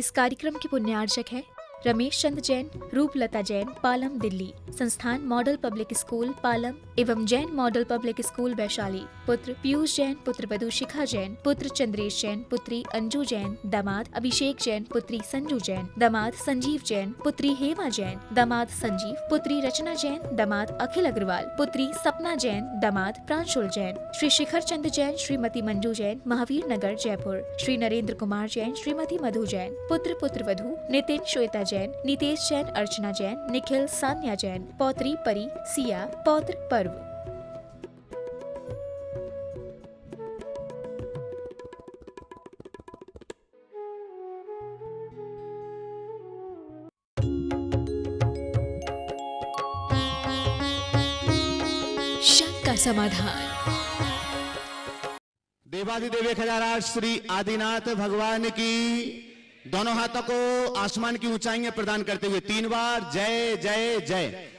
इस कार्यक्रम के पुण्यार्चक हैं रमेश चंद्र जैन, रूपलता जैन, पालम, दिल्ली। संस्थान मॉडल पब्लिक स्कूल पालम एवं Jain model public school Vaishali. पुत्र पीयूष जैन, पुत्र वधू शिखा जैन, पुत्र चंद्रेश जैन, पुत्री अंजू जैन, दामाद अभिषेक जैन, पुत्री संजू जैन, दामाद संजीव जैन, पुत्री हेमा जैन, दामाद संजीव, पुत्री रचना जैन, दामाद अखिल अग्रवाल, पुत्री सपना जैन, दामाद प्रांशुल जैन। श्री शिखर चंद्र जैन, श्रीमती मंजू जैन, महावीर नगर, जयपुर। श्री नरेंद्र कुमार जैन, श्रीमती मधु जैन। पुत्र पुत्रवधू नितिन श्वेता जैन, नितेश जैन, अर्चना जैन, निखिल सान्या जैन। पौत्री परी सिया, पौत्र पर्व। शंका समाधान। देवाधिदेव 1008 श्री आदिनाथ भगवान की दोनों हाथों को आसमान की ऊंचाइयां प्रदान करते हुए 3 बार जय जय जय।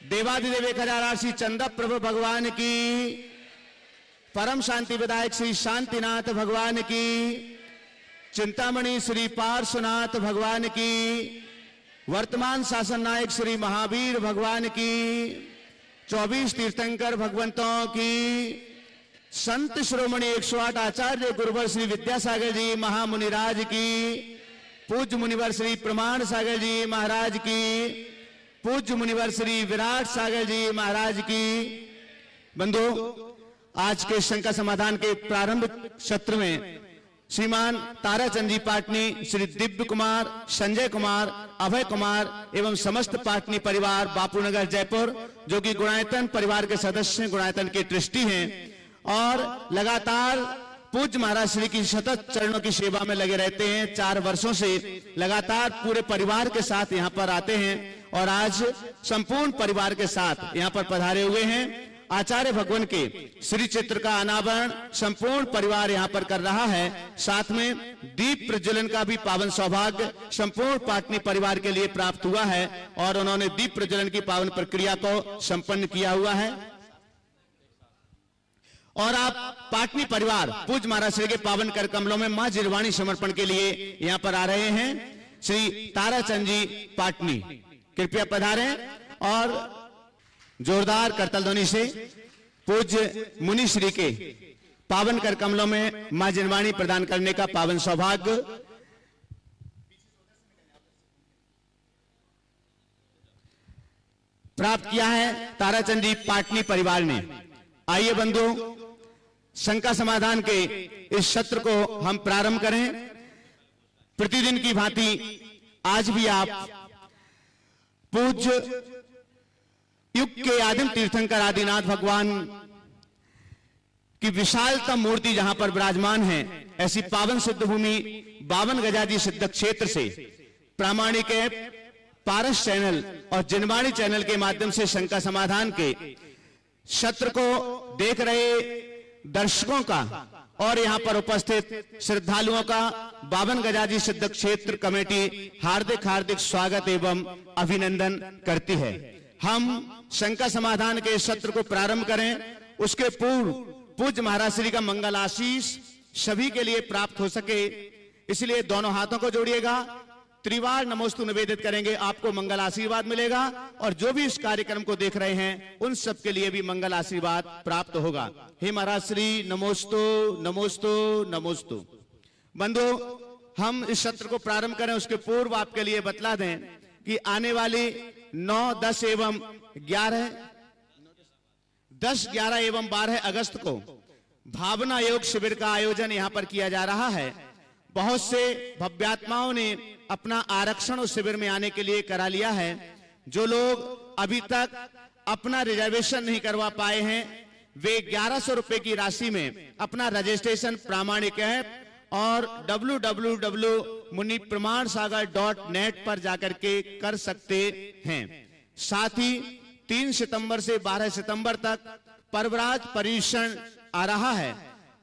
देवाधिदेव 1008 श्री चंदा प्रभु भगवान की, परम शांति विदायक श्री शांतिनाथ भगवान की, चिंतामणि श्री पार्श्वनाथ भगवान की, वर्तमान शासन नायक श्री महावीर भगवान की, 24 तीर्थंकर भगवंतों की, संत श्रोमणी 108 आचार्य गुरुवर श्री विद्यासागर जी महामुनिराज की, पूज्य मुनिवर श्री प्रमाण सागर जी महाराज की, पूज्य मुनिवर श्री विराट सागर जी महाराज की। बंधु, आज के शंका समाधान के प्रारंभिक सत्र में श्रीमान ताराचंद जी पाटनी, श्री दिव्य कुमार, संजय कुमार, अभय कुमार एवं समस्त पाटनी परिवार बापूनगर जयपुर, जो कि गुणायतन परिवार के सदस्य, गुणायतन के ट्रस्टी हैं और लगातार पूज्य महाराज श्री की सतत चरणों की सेवा में लगे रहते हैं। 4 वर्षों से लगातार पूरे परिवार के साथ यहाँ पर आते हैं और आज संपूर्ण परिवार के साथ यहाँ पर पधारे हुए हैं। आचार्य भगवान के श्री चित्र का अनावरण संपूर्ण परिवार यहाँ पर कर रहा है। साथ में दीप प्रज्वलन का भी पावन सौभाग्य संपूर्ण पाटनी परिवार के लिए प्राप्त हुआ है और उन्होंने दीप प्रज्वलन की पावन प्रक्रिया को संपन्न किया हुआ है। और आप पाटनी परिवार पूज्य महाराज श्री के पावन कर कमलों में मां जिरवाणी समर्पण के लिए यहाँ पर आ रहे हैं। श्री ताराचंद जी पाटनी कृपया पधारें और जोरदार करतल ध्वनि से पूज्य मुनि श्री के पावन कर कमलों में मां जिरवाणी प्रदान करने का पावन सौभाग्य प्राप्त किया है ताराचंद जी पाटनी परिवार ने। आइए बंधु, शंका समाधान के इस सत्र को हम प्रारंभ करें। प्रतिदिन की भांति आज भी आप पूज्य युग के आदिम तीर्थंकर आदिनाथ भगवान की विशालतम मूर्ति जहां पर विराजमान है, ऐसी पावन सिद्ध भूमि 52 गजाजी सिद्ध क्षेत्र से प्रामाणिक पारस चैनल और जिनवाणी चैनल के माध्यम से शंका समाधान के सत्र को देख रहे दर्शकों का और यहाँ पर उपस्थित श्रद्धालुओं का 52 गजाजी सिद्ध क्षेत्र कमेटी हार्दिक हार्दिक स्वागत एवं अभिनंदन करती है। हम शंका समाधान के सत्र को प्रारंभ करें, उसके पूर्व पूज्य महाराज श्री का मंगल आशीष सभी के लिए प्राप्त हो सके, इसलिए दोनों हाथों को जोड़िएगा, त्रिवार नमोस्तु निवेदित करेंगे, आपको मंगल आशीर्वाद मिलेगा और जो भी इस कार्यक्रम को देख रहे हैं उन सब के लिए भी मंगल आशीर्वाद प्राप्त होगा। हे महाराज श्री नमोस्तु नमोस्तु नमोस्तु। बंधु, हम इस सत्र को प्रारंभ करें उसके पूर्व आपके लिए बतला दें कि आने वाली 9, 10 एवं 11 10, 11 एवं 12 अगस्त को भावना योग शिविर का आयोजन यहाँ पर किया जा रहा है। बहुत से भव्यात्माओं ने अपना आरक्षण उस शिविर में आने के लिए करा लिया है। जो लोग अभी तक अपना रिजर्वेशन नहीं करवा पाए हैं वे 1100 रुपए की राशि में अपना रजिस्ट्रेशन प्रामाणिक है और www.munipramansagar.net पर जाकर के कर सकते हैं। साथ ही 3 सितंबर से 12 सितंबर तक पर्वराज पर्यूषण आ रहा है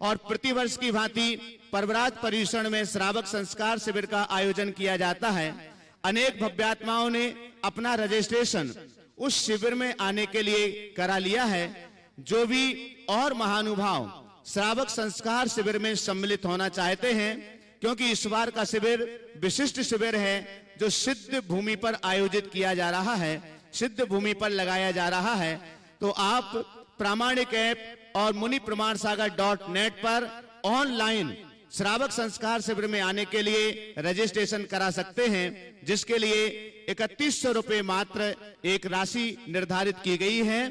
और प्रतिवर्ष की भांति पर्वराज पर्यूषण में श्रावक संस्कार शिविर का आयोजन किया जाता है। अनेक भव्यात्माओं ने अपना रजिस्ट्रेशन उस शिविर में आने के लिए करा लिया है। जो भी और महानुभाव श्रावक संस्कार शिविर में सम्मिलित होना चाहते हैं क्योंकि इस बार का शिविर विशिष्ट शिविर है जो सिद्ध भूमि पर आयोजित किया जा रहा है, सिद्ध भूमि पर लगाया जा रहा है। तो आप प्रामाणिक ऐप और मुनि प्रमाण सागर .net पर ऑनलाइन श्रावक संस्कार शिविर में आने के लिए रजिस्ट्रेशन करा सकते हैं, जिसके लिए 3100 रुपये मात्र एक राशि निर्धारित की गई है।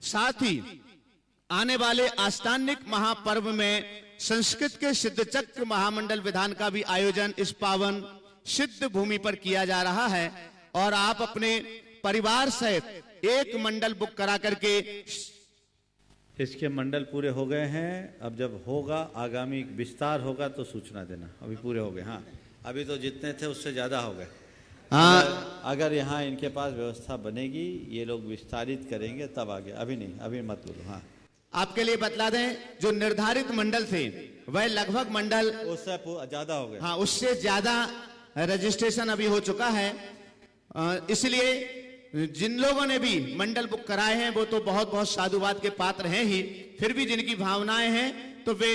साथ ही आने वाले आस्थानिक महापर्व में संस्कृत के सिद्ध चक्र महामंडल विधान का भी आयोजन इस पावन सिद्ध भूमि पर किया जा रहा है और आप अपने परिवार सहित एक मंडल बुक करा करके इसके मंडल पूरे हो गए हैं। अब जब होगा आगामी विस्तार होगा तो सूचना देना। अभी पूरे हो गए। हाँ, अभी तो जितने थे उससे ज़्यादा हो गए। अगर यहाँ इनके पास व्यवस्था बनेगी, ये लोग विस्तारित करेंगे तब आगे, अभी नहीं, अभी मत बोलो। हाँ, आपके लिए बतला दें, जो निर्धारित मंडल थे वह लगभग मंडल उससे ज़्यादा हो गए। हाँ, उससे ज्यादा रजिस्ट्रेशन अभी हो चुका है। इसलिए जिन लोगों ने भी मंडल बुक कराए हैं वो तो बहुत बहुत साधुवाद के पात्र हैं ही, फिर भी जिनकी भावनाएं हैं तो वे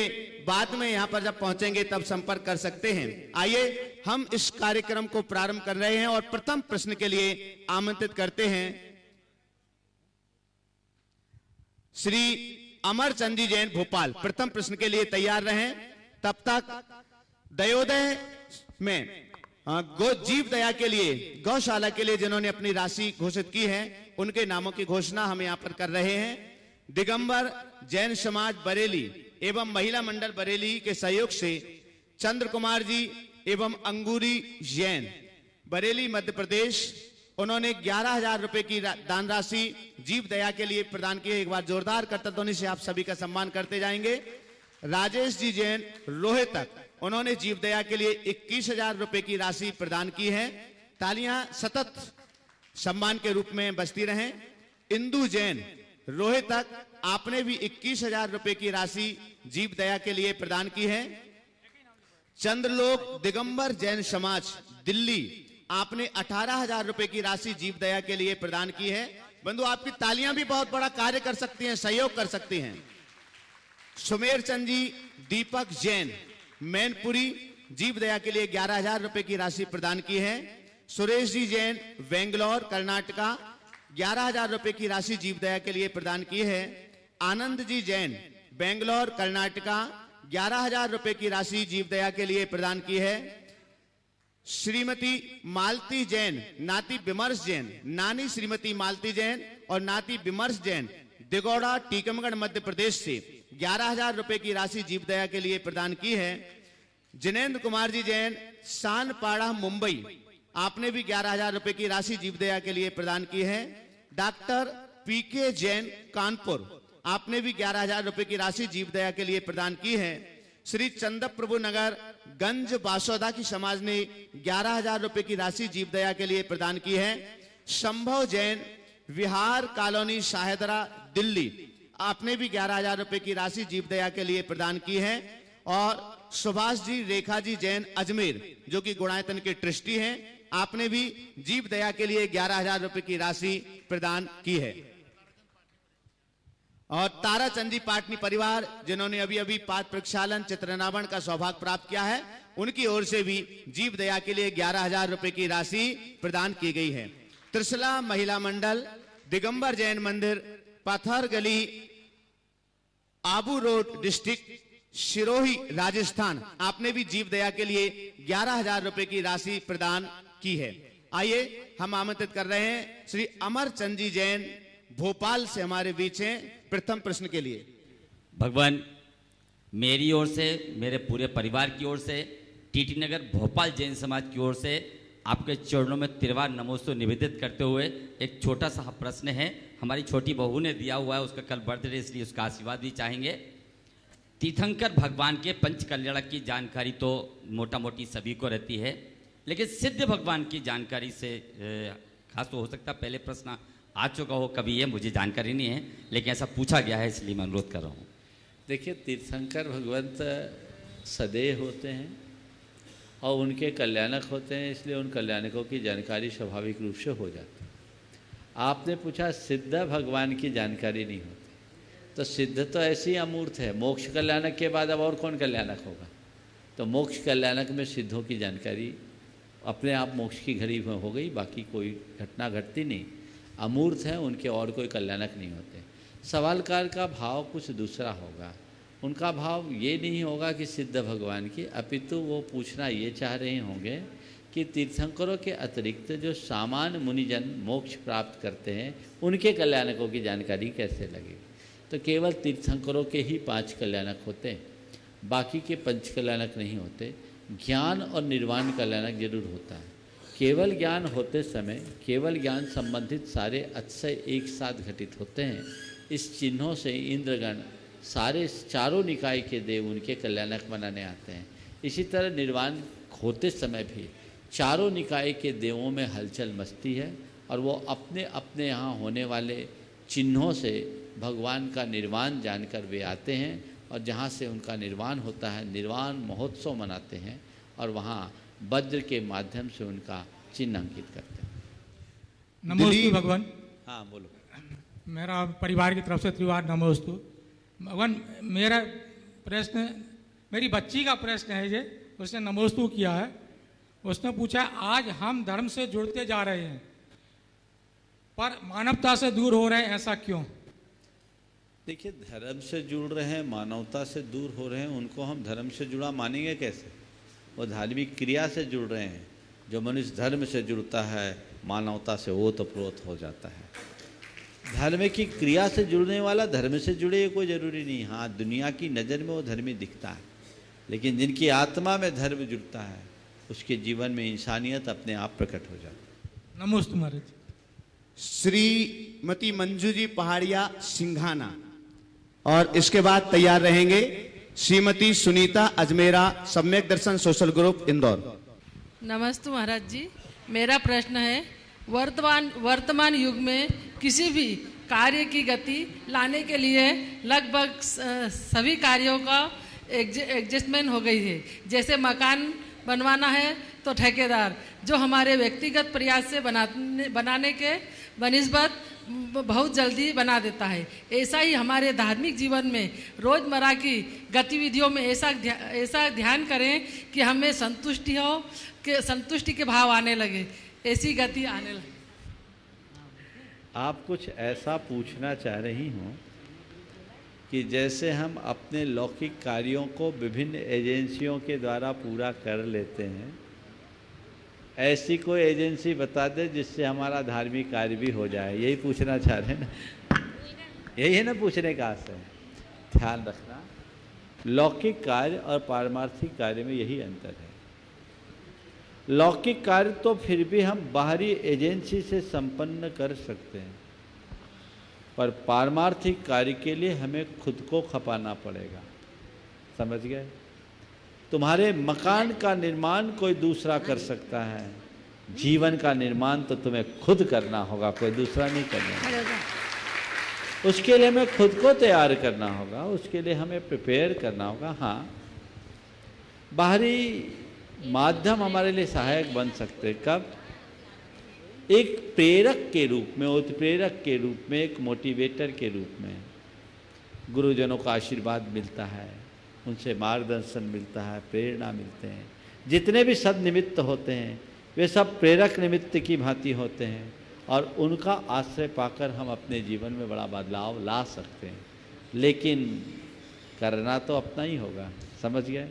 बाद में यहां पर जब पहुंचेंगे तब संपर्क कर सकते हैं। आइए हम इस कार्यक्रम को प्रारंभ कर रहे हैं और प्रथम प्रश्न के लिए आमंत्रित करते हैं श्री अमरचंद जी जैन भोपाल। प्रथम प्रश्न के लिए तैयार रहें। तब तक दयोदय में जीव दया के लिए, गौशाला के लिए जिन्होंने अपनी राशि घोषित की है उनके नामों की घोषणा हम यहां पर कर रहे हैं। दिगंबर जैन समाज बरेली एवं महिला मंडल बरेली के सहयोग से चंद्र कुमार जी एवं अंगूरी जैन बरेली मध्य प्रदेश, उन्होंने 11,000 रुपए की दान राशि जीव दया के लिए प्रदान की है। एक बार जोरदार करतध्वनि से आप सभी का सम्मान करते जाएंगे। राजेश जी जैन रोहतक, उन्होंने जीव दया के लिए 21,000 रुपए की राशि प्रदान की है। तालियां सतत सम्मान के रूप में बजती रहें। इंदु जैन रोहतक, आपने भी 21,000 रुपए की राशि जीव दया के लिए प्रदान की है। चंद्रलोक दिगंबर जैन समाज दिल्ली, आपने 18,000 रुपए की राशि जीव दया के लिए प्रदान की है। बंधु, आपकी तालियां भी बहुत बड़ा कार्य कर सकती हैं, सहयोग कर सकती हैं। सुमेर चंद जी दीपक जैन मैनपुरी, जीव दया के लिए 11,000 रुपए की राशि प्रदान की है। सुरेश जी जैन बेंगलोर कर्नाटका, 11,000 रुपए की राशि जीव दया के लिए प्रदान की है। आनंद जी जैन बेंगलोर कर्नाटका, 11,000 रुपए की राशि जीव दया के लिए प्रदान की है। श्रीमती मालती जैन नाती विमर्श जैन, नानी श्रीमती मालती जैन और नाती विमर्श जैन दिगोड़ा टीकमगढ़ मध्य प्रदेश से 11,000 रुपए की राशि जीव दया के लिए प्रदान की है। जिनेंद्र कुमार जी जैन सानपाड़ा मुंबई, आपने भी 11,000 रुपए की राशि जीव दया के लिए प्रदान की है। डॉक्टर पीके जैन कानपुर, आपने भी 11,000 रुपए की राशि जीव दया के लिए प्रदान की है। श्री चंद्र प्रभु नगर गंज बासौदा की समाज ने 11,000 रुपए की राशि जीव दया के लिए प्रदान की है। संभव जैन विहार कॉलोनी शाहदरा दिल्ली, आपने भी 11,000 रुपए की राशि जीव दया के लिए प्रदान की है। और सुभाष जी रेखा जी जैन अजमेर, जो कि गुणायतन के ट्रस्टी हैं, आपने भी जीव दया के लिए 11,000 रुपए की राशि प्रदान की है। और ताराचंद जी पाटनी परिवार, जिन्होंने अभी अभी पात्र प्रक्षालन चित्रनावण का सौभाग्य प्राप्त किया है, उनकी ओर से भी जीव दया के लिए 11,000 रुपए की राशि प्रदान की गई है। त्रिशला महिला मंडल दिगंबर जैन मंदिर पत्थर गली आबू रोड डिस्ट्रिक्ट सिरोही राजस्थान, आपने भी जीव दया के लिए 11,000 रुपए की राशि प्रदान की है। आइए हम आमंत्रित कर रहे हैं श्री अमरचंद जी जैन भोपाल से हमारे बीच हैं प्रथम प्रश्न के लिए। भगवान, मेरी ओर से, मेरे पूरे परिवार की ओर से, टीटी नगर भोपाल जैन समाज की ओर से आपके चरणों में तिरवार नमोस्तु निवेदित करते हुए एक छोटा सा प्रश्न है। हमारी छोटी बहू ने दिया हुआ है, उसका कल बर्थडे, इसलिए उसका आशीर्वाद भी चाहेंगे। तीर्थंकर भगवान के पंच कल्याणक की जानकारी तो मोटा मोटी सभी को रहती है, लेकिन सिद्ध भगवान की जानकारी से खास तो हो सकता है पहले प्रश्न आ चुका हो कभी, ये मुझे जानकारी नहीं है, लेकिन ऐसा पूछा गया है इसलिए मैं अनुरोध कर रहा हूँ। देखिए, तीर्थंकर भगवंत सदैव होते हैं और उनके कल्याणक होते हैं, इसलिए उन कल्याणकों की जानकारी स्वाभाविक रूप से हो जाती है। आपने पूछा सिद्ध भगवान की जानकारी नहीं होती, तो सिद्ध तो ऐसी अमूर्त है, मोक्ष कल्याणक के बाद अब और कौन कल्याणक होगा? तो मोक्ष कल्याणक में सिद्धों की जानकारी अपने आप मोक्ष की घड़ी में हो गई, बाकी कोई घटना घटती नहीं। अमूर्त हैं उनके और कोई कल्याणक नहीं होते। सवालकार का भाव कुछ दूसरा होगा। उनका भाव ये नहीं होगा कि सिद्ध भगवान की, अपितु वो पूछना ये चाह रहे होंगे कि तीर्थंकरों के अतिरिक्त जो सामान्य मुनिजन मोक्ष प्राप्त करते हैं उनके कल्याणकों की जानकारी कैसे लगे। तो केवल तीर्थंकरों के ही 5 कल्याणक होते हैं, बाकी के 5 कल्याणक नहीं होते। ज्ञान और निर्वाण कल्याणक जरूर होता है। केवल ज्ञान होते समय केवल ज्ञान संबंधित सारे अतिशय एक साथ घटित होते हैं। इस चिन्हों से इंद्रगण सारे चारों निकाय के देव उनके कल्याणक बनाने आते हैं। इसी तरह निर्वाण होते समय भी चारों निकाय के देवों में हलचल मचती है और वो अपने अपने यहाँ होने वाले चिन्हों से भगवान का निर्वाण जानकर वे आते हैं और जहाँ से उनका निर्वाण होता है निर्वाण महोत्सव मनाते हैं और वहाँ वज्र के माध्यम से उनका चिन्ह अंकित करते हैं। नमोस्तु भगवान। हाँ बोलो। मेरा परिवार की तरफ से त्रिवार नमोस्तु भगवान। मेरा प्रश्न, मेरी बच्ची का प्रश्न है ये, उसने नमोस्तु किया है। उसने पूछा आज हम धर्म से जुड़ते जा रहे हैं पर मानवता से दूर हो रहे हैं, ऐसा क्यों? देखिए, धर्म से जुड़ रहे हैं, मानवता से दूर हो रहे हैं, उनको हम धर्म से जुड़ा मानेंगे कैसे? वो धार्मिक क्रिया से जुड़ रहे हैं। जो मनुष्य धर्म से जुड़ता है मानवता से ओतप्रोत हो जाता है। धर्म की क्रिया से जुड़ने वाला धर्म से जुड़े ये कोई ज़रूरी नहीं। हाँ, दुनिया की नज़र में वो धर्मी दिखता है, लेकिन जिनकी आत्मा में धर्म जुड़ता है उसके जीवन में इंसानियत अपने आप प्रकट हो जाती है। नमोस्तु महाराज। श्रीमती मंजू जी पहाड़िया सिंघाना, और इसके बाद तैयार रहेंगे श्रीमती सुनीता अजमेरा, सम्यक दर्शन सोशल ग्रुप इंदौर। नमस्ते महाराज जी। मेरा प्रश्न है, वर्तमान युग में किसी भी कार्य की गति लाने के लिए लगभग सभी कार्यों का एडजस्टमेंट हो गई है। जैसे मकान बनवाना है तो ठेकेदार जो हमारे व्यक्तिगत प्रयास से बनाने के बनिस्बत बहुत जल्दी बना देता है। ऐसा ही हमारे धार्मिक जीवन में रोज़मर्रा की गतिविधियों में ऐसा ध्यान करें कि हमें संतुष्टि के भाव आने लगे, ऐसी गति आने लगे। आप कुछ ऐसा पूछना चाह रही हों कि जैसे हम अपने लौकिक कार्यों को विभिन्न एजेंसियों के द्वारा पूरा कर लेते हैं, ऐसी कोई एजेंसी बता दे जिससे हमारा धार्मिक कार्य भी हो जाए। यही पूछना चाह रहे हैं ना? यही है ना पूछने का आशय। ध्यान रखना, लौकिक कार्य और पारमार्थिक कार्य में यही अंतर है। लौकिक कार्य तो फिर भी हम बाहरी एजेंसी से संपन्न कर सकते हैं, पर पारमार्थिक कार्य के लिए हमें खुद को खपाना पड़ेगा। समझ गए? तुम्हारे मकान का निर्माण कोई दूसरा कर सकता है, जीवन का निर्माण तो तुम्हें खुद करना होगा, कोई दूसरा नहीं करना। उसके लिए हमें खुद को तैयार करना होगा, उसके लिए हमें प्रिपेयर करना होगा। हाँ, बाहरी माध्यम हमारे लिए सहायक बन सकते। कब? एक प्रेरक के रूप में, उत्प्रेरक के रूप में, एक मोटिवेटर के रूप में। गुरुजनों का आशीर्वाद मिलता है, उनसे मार्गदर्शन मिलता है, प्रेरणा मिलते हैं। जितने भी सद निमित्त होते हैं वे सब प्रेरक निमित्त की भांति होते हैं और उनका आश्रय पाकर हम अपने जीवन में बड़ा बदलाव ला सकते हैं। लेकिन करना तो अपना ही होगा। समझ गए?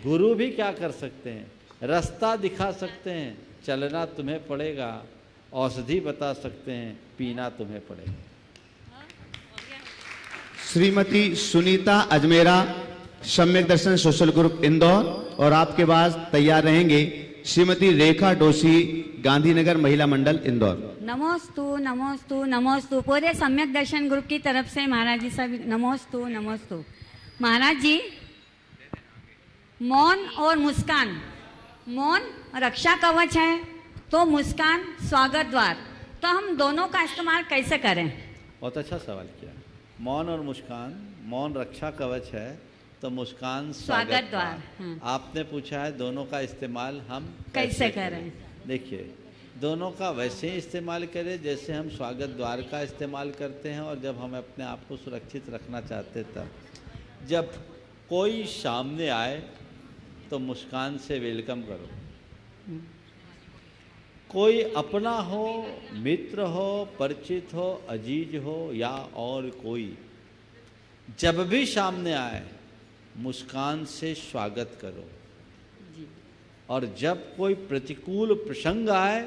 गुरु भी क्या कर सकते हैं? रास्ता दिखा सकते हैं, चलना तुम्हें पड़ेगा। औषधि बता सकते हैं, पीना तुम्हें पड़ेगा। श्रीमती सुनीता अजमेरा, सम्यक दर्शन सोशल ग्रुप इंदौर, और आपके बाद तैयार रहेंगे श्रीमती रेखा डोसी, गांधीनगर महिला मंडल इंदौर। नमोस्तु नमोस्तु नमोस्तु। पूरे सम्यक दर्शन ग्रुप की तरफ से महाराज जी सब नमोस्तु नमोस्तु। महाराज जी, मौन और मुस्कान, मौन रक्षा कवच है तो मुस्कान स्वागत द्वार, तो हम दोनों का इस्तेमाल कैसे करें? बहुत अच्छा सवाल किया। मौन और मुस्कान, मौन रक्षा कवच है तो मुस्कान स्वागत द्वार। आपने पूछा है दोनों का इस्तेमाल हम कैसे करें? देखिए, दोनों का वैसे ही इस्तेमाल करें जैसे हम स्वागत द्वार का इस्तेमाल करते हैं, और जब हम अपने आप को सुरक्षित रखना चाहते तब। जब कोई सामने आए तो मुस्कान से वेलकम करो। कोई अपना हो, मित्र हो, परिचित हो, अजीज हो या और कोई, जब भी सामने आए मुस्कान से स्वागत करो। और जब कोई प्रतिकूल प्रसंग आए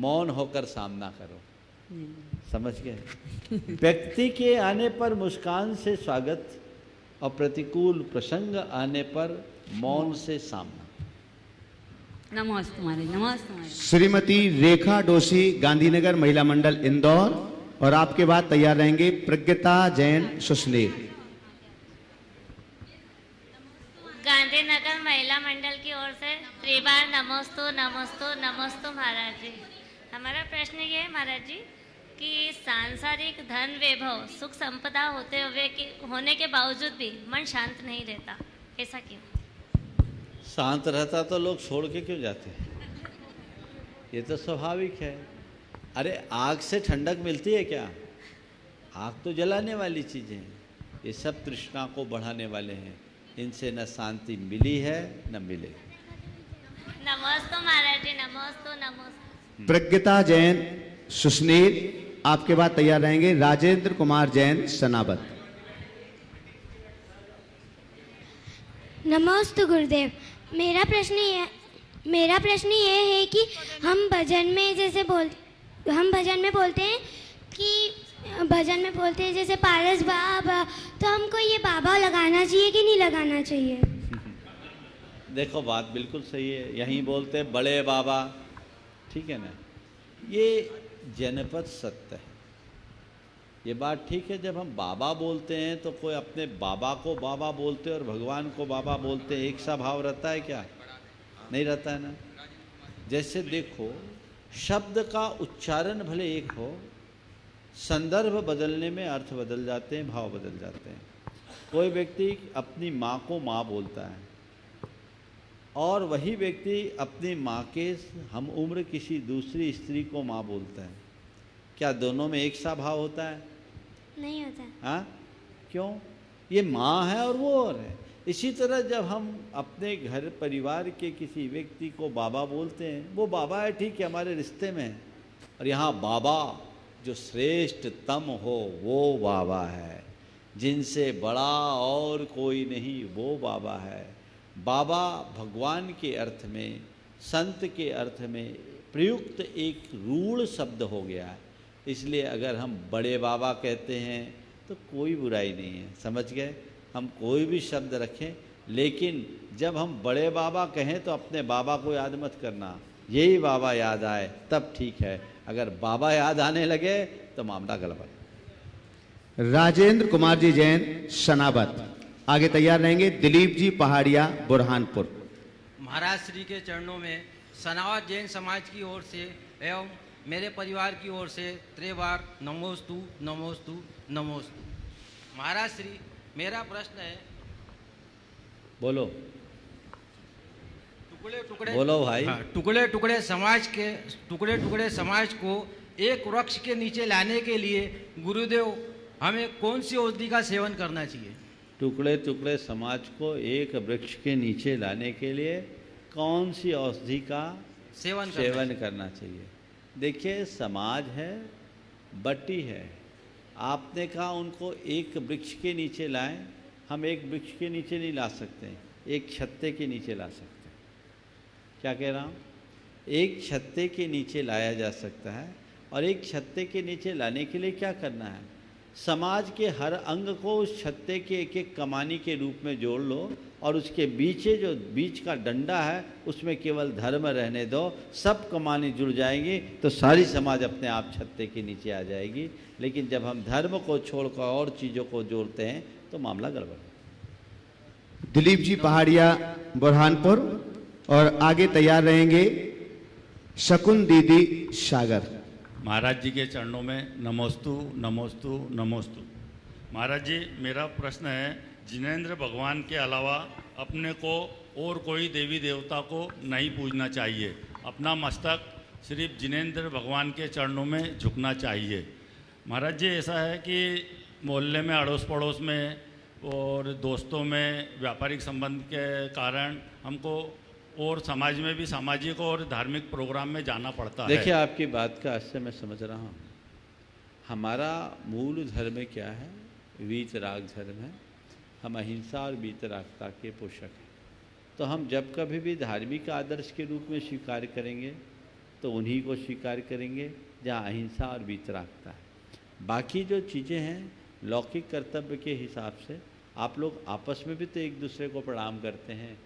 मौन होकर सामना करो। समझ गए? व्यक्ति के आने पर मुस्कान से स्वागत और प्रतिकूल प्रसंग आने पर मौन से सामना। नमस्ते महाराज, नमस्ते महाराज। श्रीमती रेखा डोशी, गांधीनगर महिला मंडल इंदौर, और आपके बाद तैयार रहेंगे प्रज्ञता जैन सुसनेर। गांधीनगर महिला मंडल की ओर से त्रिवार नमोस्तु नमोस्तु नमोस्तु महाराज जी। हमारा प्रश्न ये है महाराज जी कि सांसारिक धन वैभव सुख संपदा होने के बावजूद भी मन शांत नहीं रहता, ऐसा क्यों? शांत रहता तो लोग छोड़ के क्यों जाते हैं? ये तो स्वाभाविक है। अरे आग से ठंडक मिलती है क्या? आग तो जलाने वाली चीजें हैं। ये सब तृष्णा को बढ़ाने वाले हैं। इनसे न शांति मिली है न मिले। नमोस्तु महाराज जी, नमोस्तु नमोस्तु। प्रज्ञता जैन सुसनेर, आपके बाद तैयार रहेंगे राजेंद्र कुमार जैन सनाबत। नमोस्तु गुरुदेव। मेरा प्रश्न ये है कि हम भजन में बोलते हैं कि भजन में बोलते हैं जैसे पारस बाबा, तो हमको ये बाबा लगाना चाहिए कि नहीं लगाना चाहिए? देखो बात बिल्कुल सही है। यहीं बोलते हैं बड़े बाबा, ठीक है ना? ये जनपद सत्य है। ये बात ठीक है। जब हम बाबा बोलते हैं तो कोई अपने बाबा को बाबा बोलते और भगवान को बाबा बोलते, एक सा भाव रहता है क्या? नहीं रहता है ना। जैसे देखो, शब्द का उच्चारण भले एक हो, संदर्भ बदलने में अर्थ बदल जाते हैं, भाव बदल जाते हैं। कोई व्यक्ति अपनी माँ को माँ बोलता है और वही व्यक्ति अपनी माँ के हम उम्र किसी दूसरी स्त्री को माँ बोलता है। क्या दोनों में एक सा भाव होता है? नहीं होता। हाँ, क्यों? ये माँ है और वो और है। इसी तरह जब हम अपने घर परिवार के किसी व्यक्ति को बाबा बोलते हैं, वो बाबा है, ठीक है, हमारे रिश्ते में है। और यहाँ बाबा जो श्रेष्ठतम हो वो बाबा है, जिनसे बड़ा और कोई नहीं वो बाबा है। बाबा भगवान के अर्थ में, संत के अर्थ में प्रयुक्त एक रूढ़ शब्द हो गया है। इसलिए अगर हम बड़े बाबा कहते हैं तो कोई बुराई नहीं है। समझ गए? हम कोई भी शब्द रखें, लेकिन जब हम बड़े बाबा कहें तो अपने बाबा को याद मत करना, यही बाबा याद आए तब ठीक है। अगर बाबा याद आने लगे तो मामला गड़बड़। राजेंद्र कुमार जी जैन सनाबत, आगे तैयार रहेंगे दिलीप जी पहाड़िया बुरहानपुर। महाराज श्री के चरणों में सनावत जैन समाज की ओर से एवं मेरे परिवार की ओर से त्रिवार नमोस्तु नमोस्तु नमोस्तु। महाराज श्री, मेरा प्रश्न है, बोलो टुकड़े टुकड़े बोलो भाई। टुकड़े टुकड़े समाज को एक वृक्ष के नीचे लाने के लिए गुरुदेव हमें कौन सी औषधि का सेवन करना चाहिए? टुकड़े टुकड़े समाज को एक वृक्ष के नीचे लाने के लिए कौन सी औषधि का सेवन करना चाहिए? देखिए, समाज है, बट्टी है। आपने कहा उनको एक वृक्ष के नीचे लाएं। हम एक वृक्ष के नीचे नहीं ला सकते, एक छत्ते के नीचे ला सकते हैं। क्या कह रहा हूँ? एक छत्ते के नीचे लाया जा सकता है। और एक छत्ते के नीचे लाने के लिए क्या करना है? समाज के हर अंग को उस छत्ते के एक एक कमानी के रूप में जोड़ लो और उसके बीचे जो बीच का डंडा है उसमें केवल धर्म रहने दो। सब कमानी जुड़ जाएंगी तो सारी समाज अपने आप छत्ते के नीचे आ जाएगी। लेकिन जब हम धर्म को छोड़कर और चीज़ों को जोड़ते हैं तो मामला गड़बड़। दिलीप जी पहाड़िया बुरहानपुर, और आगे तैयार रहेंगे शकुन दीदी सागर। महाराज जी के चरणों में नमोस्तु नमोस्तु नमोस्तु। महाराज जी, मेरा प्रश्न है, जिनेंद्र भगवान के अलावा अपने को और कोई देवी देवता को नहीं पूजना चाहिए। अपना मस्तक सिर्फ जिनेंद्र भगवान के चरणों में झुकना चाहिए। महाराज जी, ऐसा है कि मोहल्ले में अड़ोस पड़ोस में और दोस्तों में व्यापारिक संबंध के कारण हमको और समाज में भी सामाजिक और धार्मिक प्रोग्राम में जाना पड़ता है। देखिए, आपकी बात का आशय मैं समझ रहा हूँ। हमारा मूल धर्म क्या है? वीतराग धर्म है। हम अहिंसा और वीतरागता के पोषक हैं। तो हम जब कभी भी धार्मिक आदर्श के रूप में स्वीकार करेंगे तो उन्हीं को स्वीकार करेंगे जहाँ अहिंसा और वीतरागता है। बाकी जो चीज़ें हैं लौकिक कर्तव्य के हिसाब से आप लोग आपस में भी तो एक दूसरे को प्रणाम करते हैं।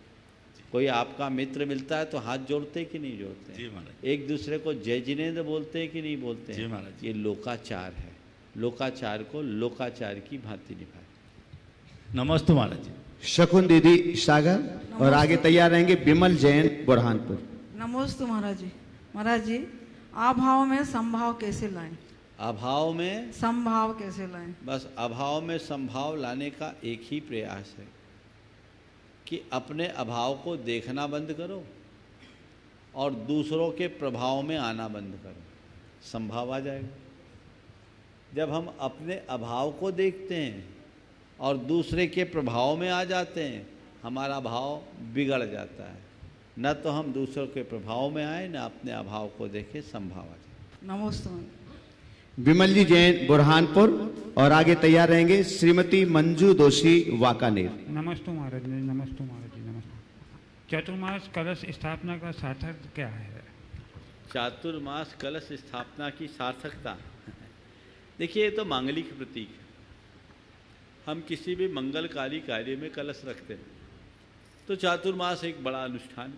कोई आपका मित्र मिलता है तो हाथ जोड़ते कि नहीं जोड़ते? जी महाराज। एक दूसरे को जय जिनेंद्र बोलते हैं कि नहीं बोलते हैं? जी महाराज। ये लोकाचार है। लोकाचार को लोकाचार की भांति निभाए। नमस्ते महाराज जी। शकुन दीदी सागर और आगे तैयार रहेंगे विमल जैन बुरहानपुर। नमस्ते महाराज जी। महाराज जी, अभाव में संभाव कैसे लाएं? अभाव में संभाव कैसे लाएं? बस अभाव में संभाव लाने का एक ही प्रयास है कि अपने अभाव को देखना बंद करो और दूसरों के प्रभाव में आना बंद करो, संभाव आ जाएगा। जब हम अपने अभाव को देखते हैं और दूसरे के प्रभाव में आ जाते हैं, हमारा भाव बिगड़ जाता है। न तो हम दूसरों के प्रभाव में आए, न अपने अभाव को देखें, संभाव आ जाए। नमस्ते। विमल जी जैन बुरहानपुर और आगे तैयार रहेंगे श्रीमती मंजू दोषी वाकानेर। नमस्ते महाराज जी। नमस्ते महाराज जी। नमस्ते। चातुर्मास कलश स्थापना का सार्थक क्या है? चातुर्मास कलश स्थापना की सार्थकता, देखिए ये तो मांगलिक प्रतीक है। हम किसी भी मंगलकारी कार्य में कलश रखते हैं तो चातुर्मास एक बड़ा अनुष्ठान,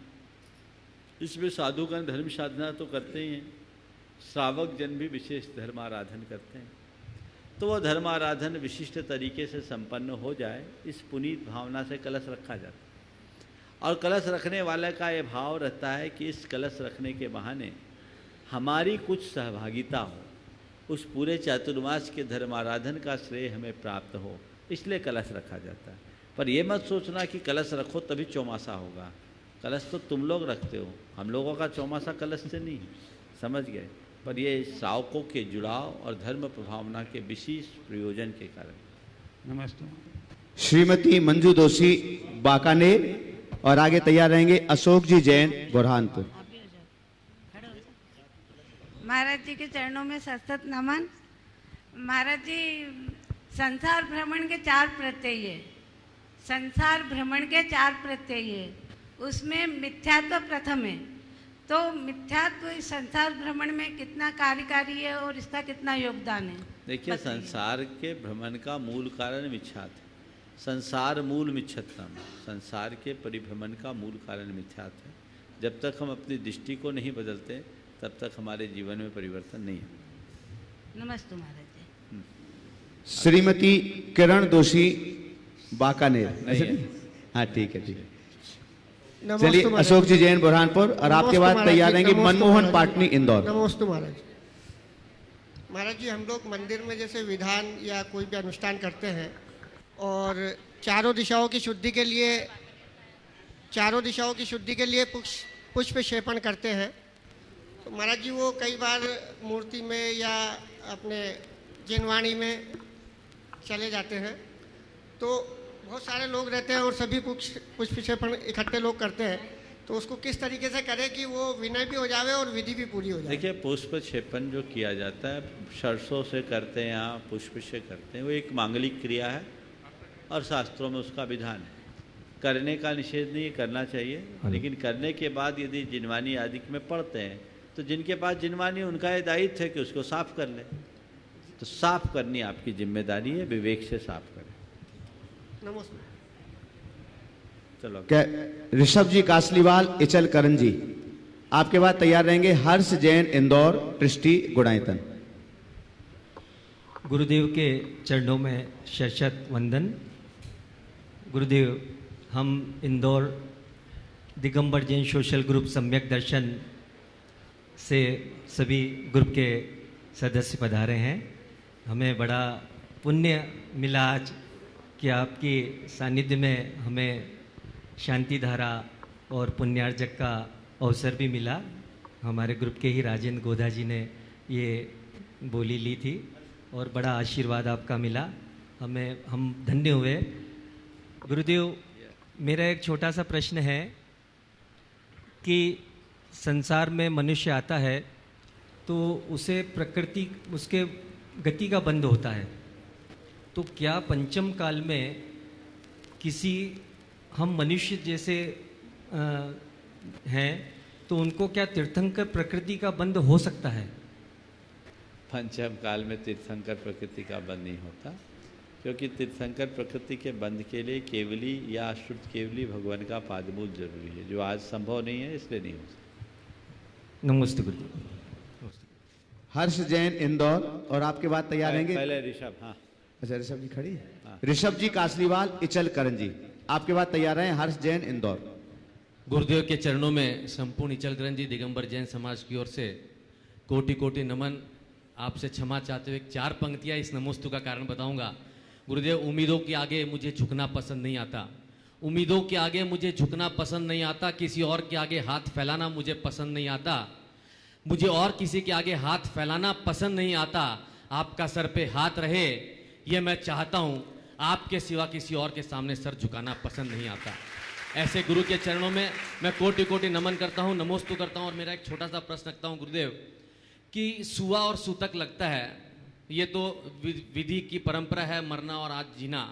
इसमें साधुगण धर्म साधना तो करते ही हैं, श्रावक जन भी विशेष धर्माराधन करते हैं। तो वह धर्माराधन विशिष्ट तरीके से संपन्न हो जाए, इस पुनीत भावना से कलश रखा जाता है। और कलश रखने वाले का ये भाव रहता है कि इस कलश रखने के बहाने हमारी कुछ सहभागिता हो, उस पूरे चातुर्मास के धर्माराधन का श्रेय हमें प्राप्त हो, इसलिए कलश रखा जाता है। पर यह मत सोचना कि कलश रखो तभी चौमासा होगा। कलश तो तुम लोग रखते हो, हम लोगों का चौमासा कलश से नहीं, समझ गए? पर ये श्रावकों के जुड़ाव और धर्म प्रभावना के विशेष प्रयोजन के कारण। नमस्ते। श्रीमती मंजू दोषी बाकानेर और आगे तैयार रहेंगे अशोक जी जैन बुरहानपुर। महाराज जी के चरणों में सतत नमन। महाराज जी, संसार भ्रमण के 4 प्रत्यय है। संसार भ्रमण के 4 प्रत्यय है, उसमें मिथ्यात्व प्रथम है। तो मिथ्यात्व इस संसार भ्रमण में कितना कार्यकारी है और इसका कितना योगदान है? देखिए, संसार के भ्रमण का मूल कारण मिथ्यात्व है। संसार मूल मिथ्यत्वम, संसार के परिभ्रमण का मूल कारण मिथ्यात्व है। जब तक हम अपनी दृष्टि को नहीं बदलते तब तक हमारे जीवन में परिवर्तन नहीं है। नमस्ते महाराज जी। श्रीमती किरण दोषी बाकानेर। हाँ ठीक है, ठीक है। चलिए अशोक जी जैन बुरहानपुर और आपके बाद तैयार रहेंगे मनमोहन पाटनी इंदौर। नमस्ते महाराज। महाराज जी, हम लोग मंदिर में जैसे विधान या कोई भी अनुष्ठान करते हैं और चारों दिशाओं की शुद्धि के लिए पुष्प क्षेपण करते हैं। तो महाराज जी, वो कई बार मूर्ति में या अपने जिनवाणी में चले जाते हैं, तो बहुत सारे लोग रहते हैं और सभी पुष्प क्षेपण इकट्ठे लोग करते हैं, तो उसको किस तरीके से करें कि वो विनय भी हो जाए और विधि भी पूरी हो जाए? देखिए, पुष्प क्षेपण जो किया जाता है सरसों से करते हैं, यहाँ पुष्प से करते हैं, वो एक मांगलिक क्रिया है और शास्त्रों में उसका विधान है। करने का निषेध नहीं, करना चाहिए, लेकिन करने के बाद यदि जिनवानी आदि में पड़ते हैं तो जिनके पास जिनवानी उनका ये दायित्व है कि उसको साफ कर ले। तो साफ करनी आपकी जिम्मेदारी है, विवेक से साफ करें। नमस्ते। चलो ऋषभ जी कासलीवाल इचल करण जी, आपके बाद तैयार रहेंगे हर्ष जैन इंदौर ट्रस्टी गुणायतन। गुरुदेव के चरणों में शत वंदन। गुरुदेव, हम इंदौर दिगंबर जैन सोशल ग्रुप सम्यक दर्शन से सभी ग्रुप के सदस्य पधारे हैं। हमें बड़ा पुण्य मिला आज कि आपकी सानिध्य में हमें शांति धारा और पुण्यार्जक का अवसर भी मिला। हमारे ग्रुप के ही राजेंद्र गोधा जी ने ये बोली ली थी और बड़ा आशीर्वाद आपका मिला। हम धन्य हुए गुरुदेव, मेरा एक छोटा सा प्रश्न है कि संसार में मनुष्य आता है तो उसे प्रकृति, उसके गति का बंध होता है, तो क्या पंचम काल में किसी, हम मनुष्य जैसे हैं तो उनको क्या तीर्थंकर प्रकृति का बंध हो सकता है? पंचम काल में तीर्थंकर प्रकृति का बंध नहीं होता, क्योंकि तीर्थंकर प्रकृति के बंध के लिए केवली या शुद्ध केवली भगवान का पादमूल जरूरी है, जो आज संभव नहीं है, इसलिए नहीं हो सकता। नमस्ते गुरुदेव। हर्ष जैन इंदौर, और आपके बाद तैयार रहेंगे पहले ऋषभ। हाँ, अच्छा ऋषभ जी खड़ी है। हाँ। ऋषभ जी कासलीवाल इचल करण जी, आपके बाद तैयार हैं हर्ष जैन इंदौर। गुरुदेव के चरणों में संपूर्ण इचलकरण जी दिगंबर जैन समाज की ओर से कोटि कोटि नमन। आपसे क्षमा चाहते हुए 4 पंक्तियां इस नमोस्तु का कारण बताऊंगा। गुरुदेव, उम्मीदों के आगे मुझे झुकना पसंद नहीं आता, उम्मीदों के आगे मुझे झुकना पसंद नहीं आता, किसी और के आगे हाथ फैलाना मुझे पसंद नहीं आता, मुझे और किसी के आगे हाथ फैलाना पसंद नहीं आता, आपका सर पे हाथ रहे ये मैं चाहता हूँ, आपके सिवा किसी और के सामने सर झुकाना पसंद नहीं आता। ऐसे गुरु के चरणों में मैं कोटि कोटि नमन करता हूँ, नमोस्तु करता हूँ। और मेरा एक छोटा सा प्रश्न रखता हूँ गुरुदेव कि सुआ और सूतक लगता है, ये तो विधि की परंपरा है, मरना और आज जीना,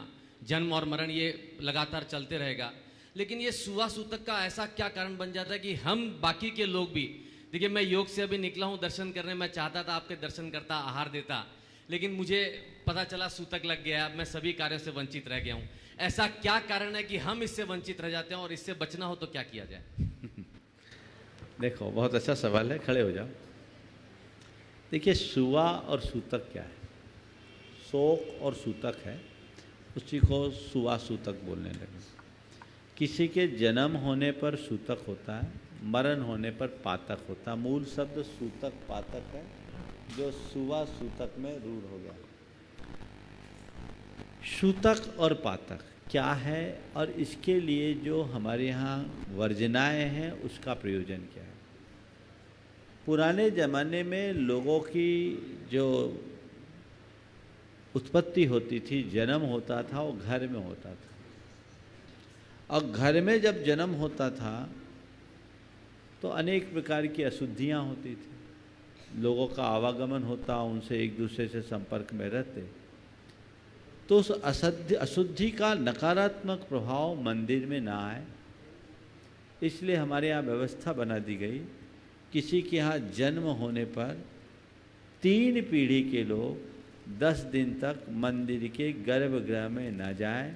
जन्म और मरण ये लगातार चलते रहेगा, लेकिन ये सुआ सूतक का ऐसा क्या कारण बन जाता है कि हम बाकी के लोग भी, देखिए मैं योग से अभी निकला हूँ दर्शन करने, मैं चाहता था आपके दर्शन करता, आहार देता, लेकिन मुझे पता चला सूतक लग गया, मैं सभी कार्यों से वंचित रह गया हूँ। ऐसा क्या कारण है कि हम इससे वंचित रह जाते हैं, और इससे बचना हो तो क्या किया जाए? देखो, बहुत अच्छा सवाल है, खड़े हो जाओ। देखिए, सुआ और सूतक क्या है? शोक और सूतक है, उसी को सुआ सूतक बोलने लगे। किसी के जन्म होने पर सूतक होता है, मरण होने पर पातक होता है। मूल शब्द सूतक पातक है, जो सुआ सूतक में रूढ़ हो गया। सूतक और पातक क्या है, और इसके लिए जो हमारे यहाँ वर्जनाएं हैं उसका प्रयोजन क्या है? पुराने ज़माने में लोगों की जो उत्पत्ति होती थी, जन्म होता था, वो घर में होता था, और घर में जब जन्म होता था तो अनेक प्रकार की अशुद्धियाँ होती थी, लोगों का आवागमन होता, उनसे एक दूसरे से संपर्क में रहते, तो उस अशुद्धि का नकारात्मक प्रभाव मंदिर में ना आए, इसलिए हमारे यहाँ व्यवस्था बना दी गई। किसी के यहाँ जन्म होने पर 3 पीढ़ी के लोग 10 दिन तक मंदिर के गर्भगृह में न जाएं,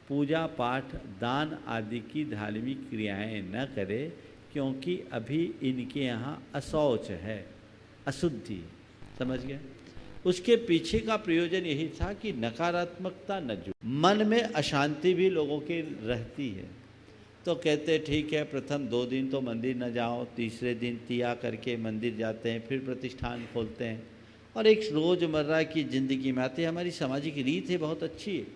पूजा पाठ दान आदि की धार्मिक क्रियाएं न करें, क्योंकि अभी इनके यहाँ अशौच है, अशुद्धि। समझ गए? उसके पीछे का प्रयोजन यही था कि नकारात्मकता न जुड़े। मन में अशांति भी लोगों की रहती है, तो कहते ठीक है प्रथम 2 दिन तो मंदिर न जाओ, तीसरे दिन तिया करके मंदिर जाते हैं, फिर प्रतिष्ठान खोलते हैं, और एक रोज़मर्रा की ज़िंदगी में आते हैं। हमारी सामाजिक रीत है, बहुत अच्छी है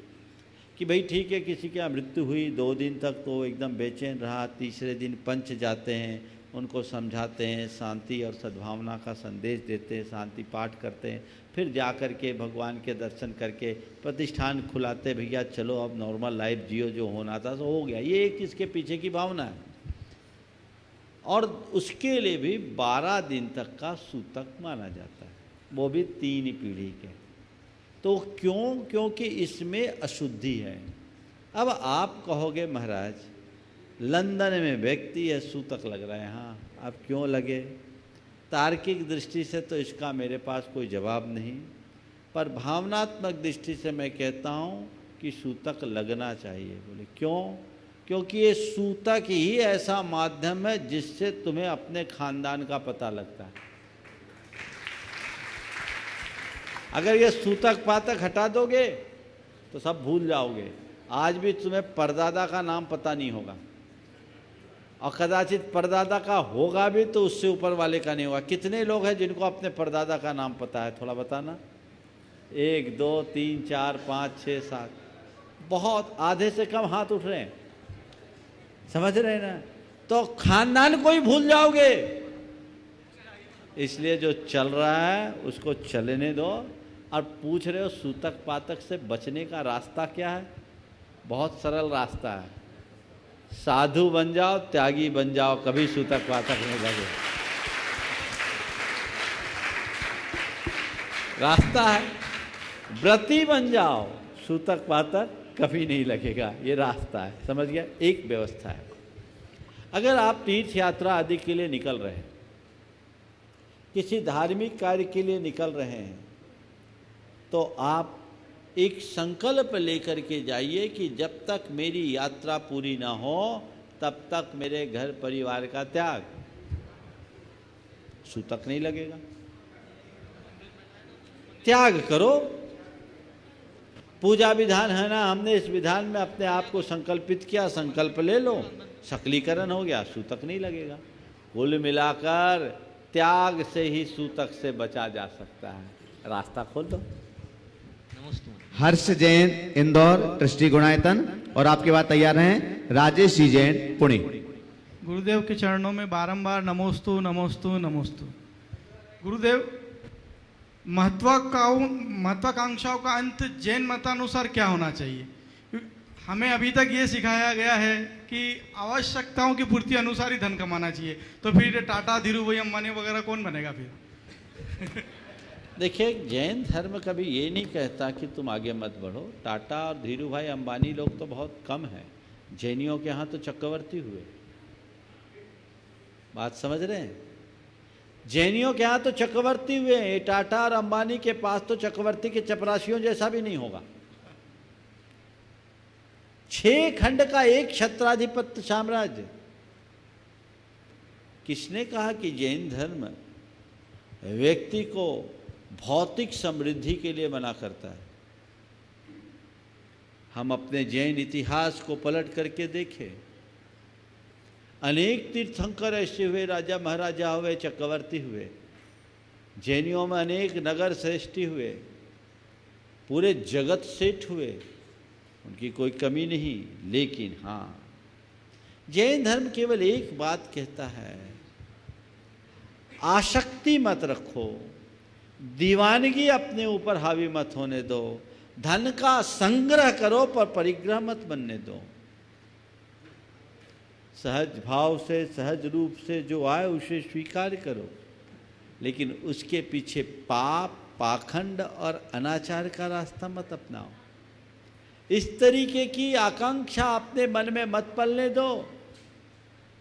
कि भाई ठीक है, किसी की मृत्यु हुई 2 दिन तक तो एकदम बेचैन रहा, तीसरे दिन पंच जाते हैं, उनको समझाते हैं, शांति और सद्भावना का संदेश देते हैं, शांति पाठ करते हैं, फिर जा कर के भगवान के दर्शन करके प्रतिष्ठान खुलाते, भैया चलो अब नॉर्मल लाइफ जियो, जो होना था तो हो गया। ये एक इसके पीछे की भावना है। और उसके लिए भी 12 दिन तक का सूतक माना जाता है, वो भी 3 पीढ़ी के। तो क्यों? क्योंकि इसमें अशुद्धि है। अब आप कहोगे महाराज लंदन में व्यक्ति है, सूतक लग रहा है, हाँ अब क्यों लगे? तार्किक दृष्टि से तो इसका मेरे पास कोई जवाब नहीं, पर भावनात्मक दृष्टि से मैं कहता हूँ कि सूतक लगना चाहिए। बोले क्यों? क्योंकि ये सूतक ही ऐसा माध्यम है जिससे तुम्हें अपने खानदान का पता लगता है। अगर ये सूतक पातक हटा दोगे तो सब भूल जाओगे। आज भी तुम्हें परदादा का नाम पता नहीं होगा, और कदाचित परदादा का होगा भी तो उससे ऊपर वाले का नहीं होगा। कितने लोग हैं जिनको अपने परदादा का नाम पता है? थोड़ा बताना। 1 2 3 4 5 6 7, बहुत, आधे से कम हाथ उठ रहे हैं। समझ रहे हैं ना? तो खानदान को ही भूल जाओगे। इसलिए जो चल रहा है उसको चलने दो। और पूछ रहे हो सूतक पातक से बचने का रास्ता क्या है? बहुत सरल रास्ता है, साधु बन जाओ, त्यागी बन जाओ, कभी सूतक पातक नहीं लगे। रास्ता है, व्रती बन जाओ, सूतक पातक कभी नहीं लगेगा, ये रास्ता है, समझ गया? एक व्यवस्था है। अगर आप तीर्थ यात्रा आदि के लिए निकल रहे हैं, किसी धार्मिक कार्य के लिए निकल रहे हैं, तो आप एक संकल्प लेकर के जाइए कि जब तक मेरी यात्रा पूरी ना हो तब तक मेरे घर परिवार का त्याग। सूतक नहीं लगेगा, त्याग करो। पूजा विधान है ना, हमने इस विधान में अपने आप को संकल्पित किया, संकल्प ले लो, सकलीकरण हो गया, सूतक नहीं लगेगा। कुल मिलाकर त्याग से ही सूतक से बचा जा सकता है। रास्ता खोल दो। हर्ष जैन इंदौर ट्रस्टी गुणायतन, और आपके बाद तैयार हैं राजेश जी जैन पुणे। गुरुदेव के चरणों में बारंबार नमोस्तु नमोस्तु नमोस्तु। गुरुदेव, महत्वाकांक्षाओं का अंत जैन मतानुसार क्या होना चाहिए? हमें अभी तक ये सिखाया गया है कि आवश्यकताओं की पूर्ति अनुसार ही धन कमाना चाहिए, तो फिर टाटा धीरूभाई अंबानी वगैरह कौन बनेगा फिर? देखिए, जैन धर्म कभी ये नहीं कहता कि तुम आगे मत बढ़ो। टाटा और धीरूभाई अंबानी लोग तो बहुत कम हैं, जैनियों के यहाँ तो चक्रवर्ती हुए। बात समझ रहे हैं? जैनियों के यहाँ तो चक्रवर्ती हुए हैं। टाटा और अंबानी के पास तो चक्रवर्ती के चपरासियों जैसा भी नहीं होगा। 6 खंड का एक छत्राधिपत्य साम्राज्य। किसने कहा कि जैन धर्म व्यक्ति को भौतिक समृद्धि के लिए मना करता है? हम अपने जैन इतिहास को पलट करके देखें। अनेक तीर्थंकर ऐसे हुए, राजा महाराजा हुए, चक्रवर्ती हुए। जैनियों में अनेक नगर श्रेष्ठी हुए, पूरे जगत सेठ हुए, उनकी कोई कमी नहीं। लेकिन हाँ, जैन धर्म केवल एक बात कहता है, आसक्ति मत रखो, दीवानगी अपने ऊपर हावी मत होने दो, धन का संग्रह करो पर परिग्रह मत बनने दो। सहज भाव से, सहज रूप से जो आए उसे स्वीकार करो, लेकिन उसके पीछे पाप, पाखंड और अनाचार का रास्ता मत अपनाओ। इस तरीके की आकांक्षा अपने मन में मत पलने दो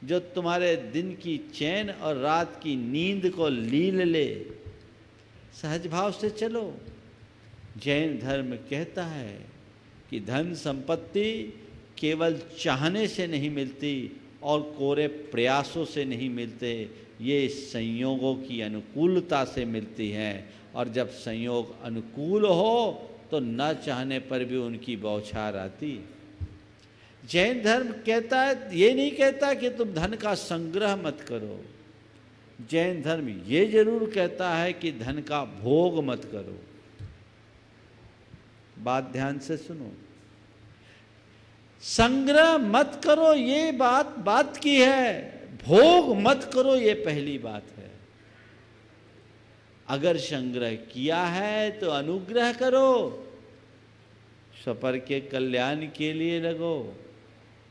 जो तुम्हारे दिन की चैन और रात की नींद को लील ले। सहज भाव से चलो। जैन धर्म कहता है कि धन संपत्ति केवल चाहने से नहीं मिलती और कोरे प्रयासों से नहीं मिलते, ये संयोगों की अनुकूलता से मिलती हैं। और जब संयोग अनुकूल हो तो न चाहने पर भी उनकी बौछार आती। जैन धर्म कहता है, ये नहीं कहता कि तुम धन का संग्रह मत करो। जैन धर्म ये जरूर कहता है कि धन का भोग मत करो। बात ध्यान से सुनो। संग्रह मत करो ये बात की है, भोग मत करो ये पहली बात है। अगर संग्रह किया है तो अनुग्रह करो, सपर के कल्याण के लिए लगो।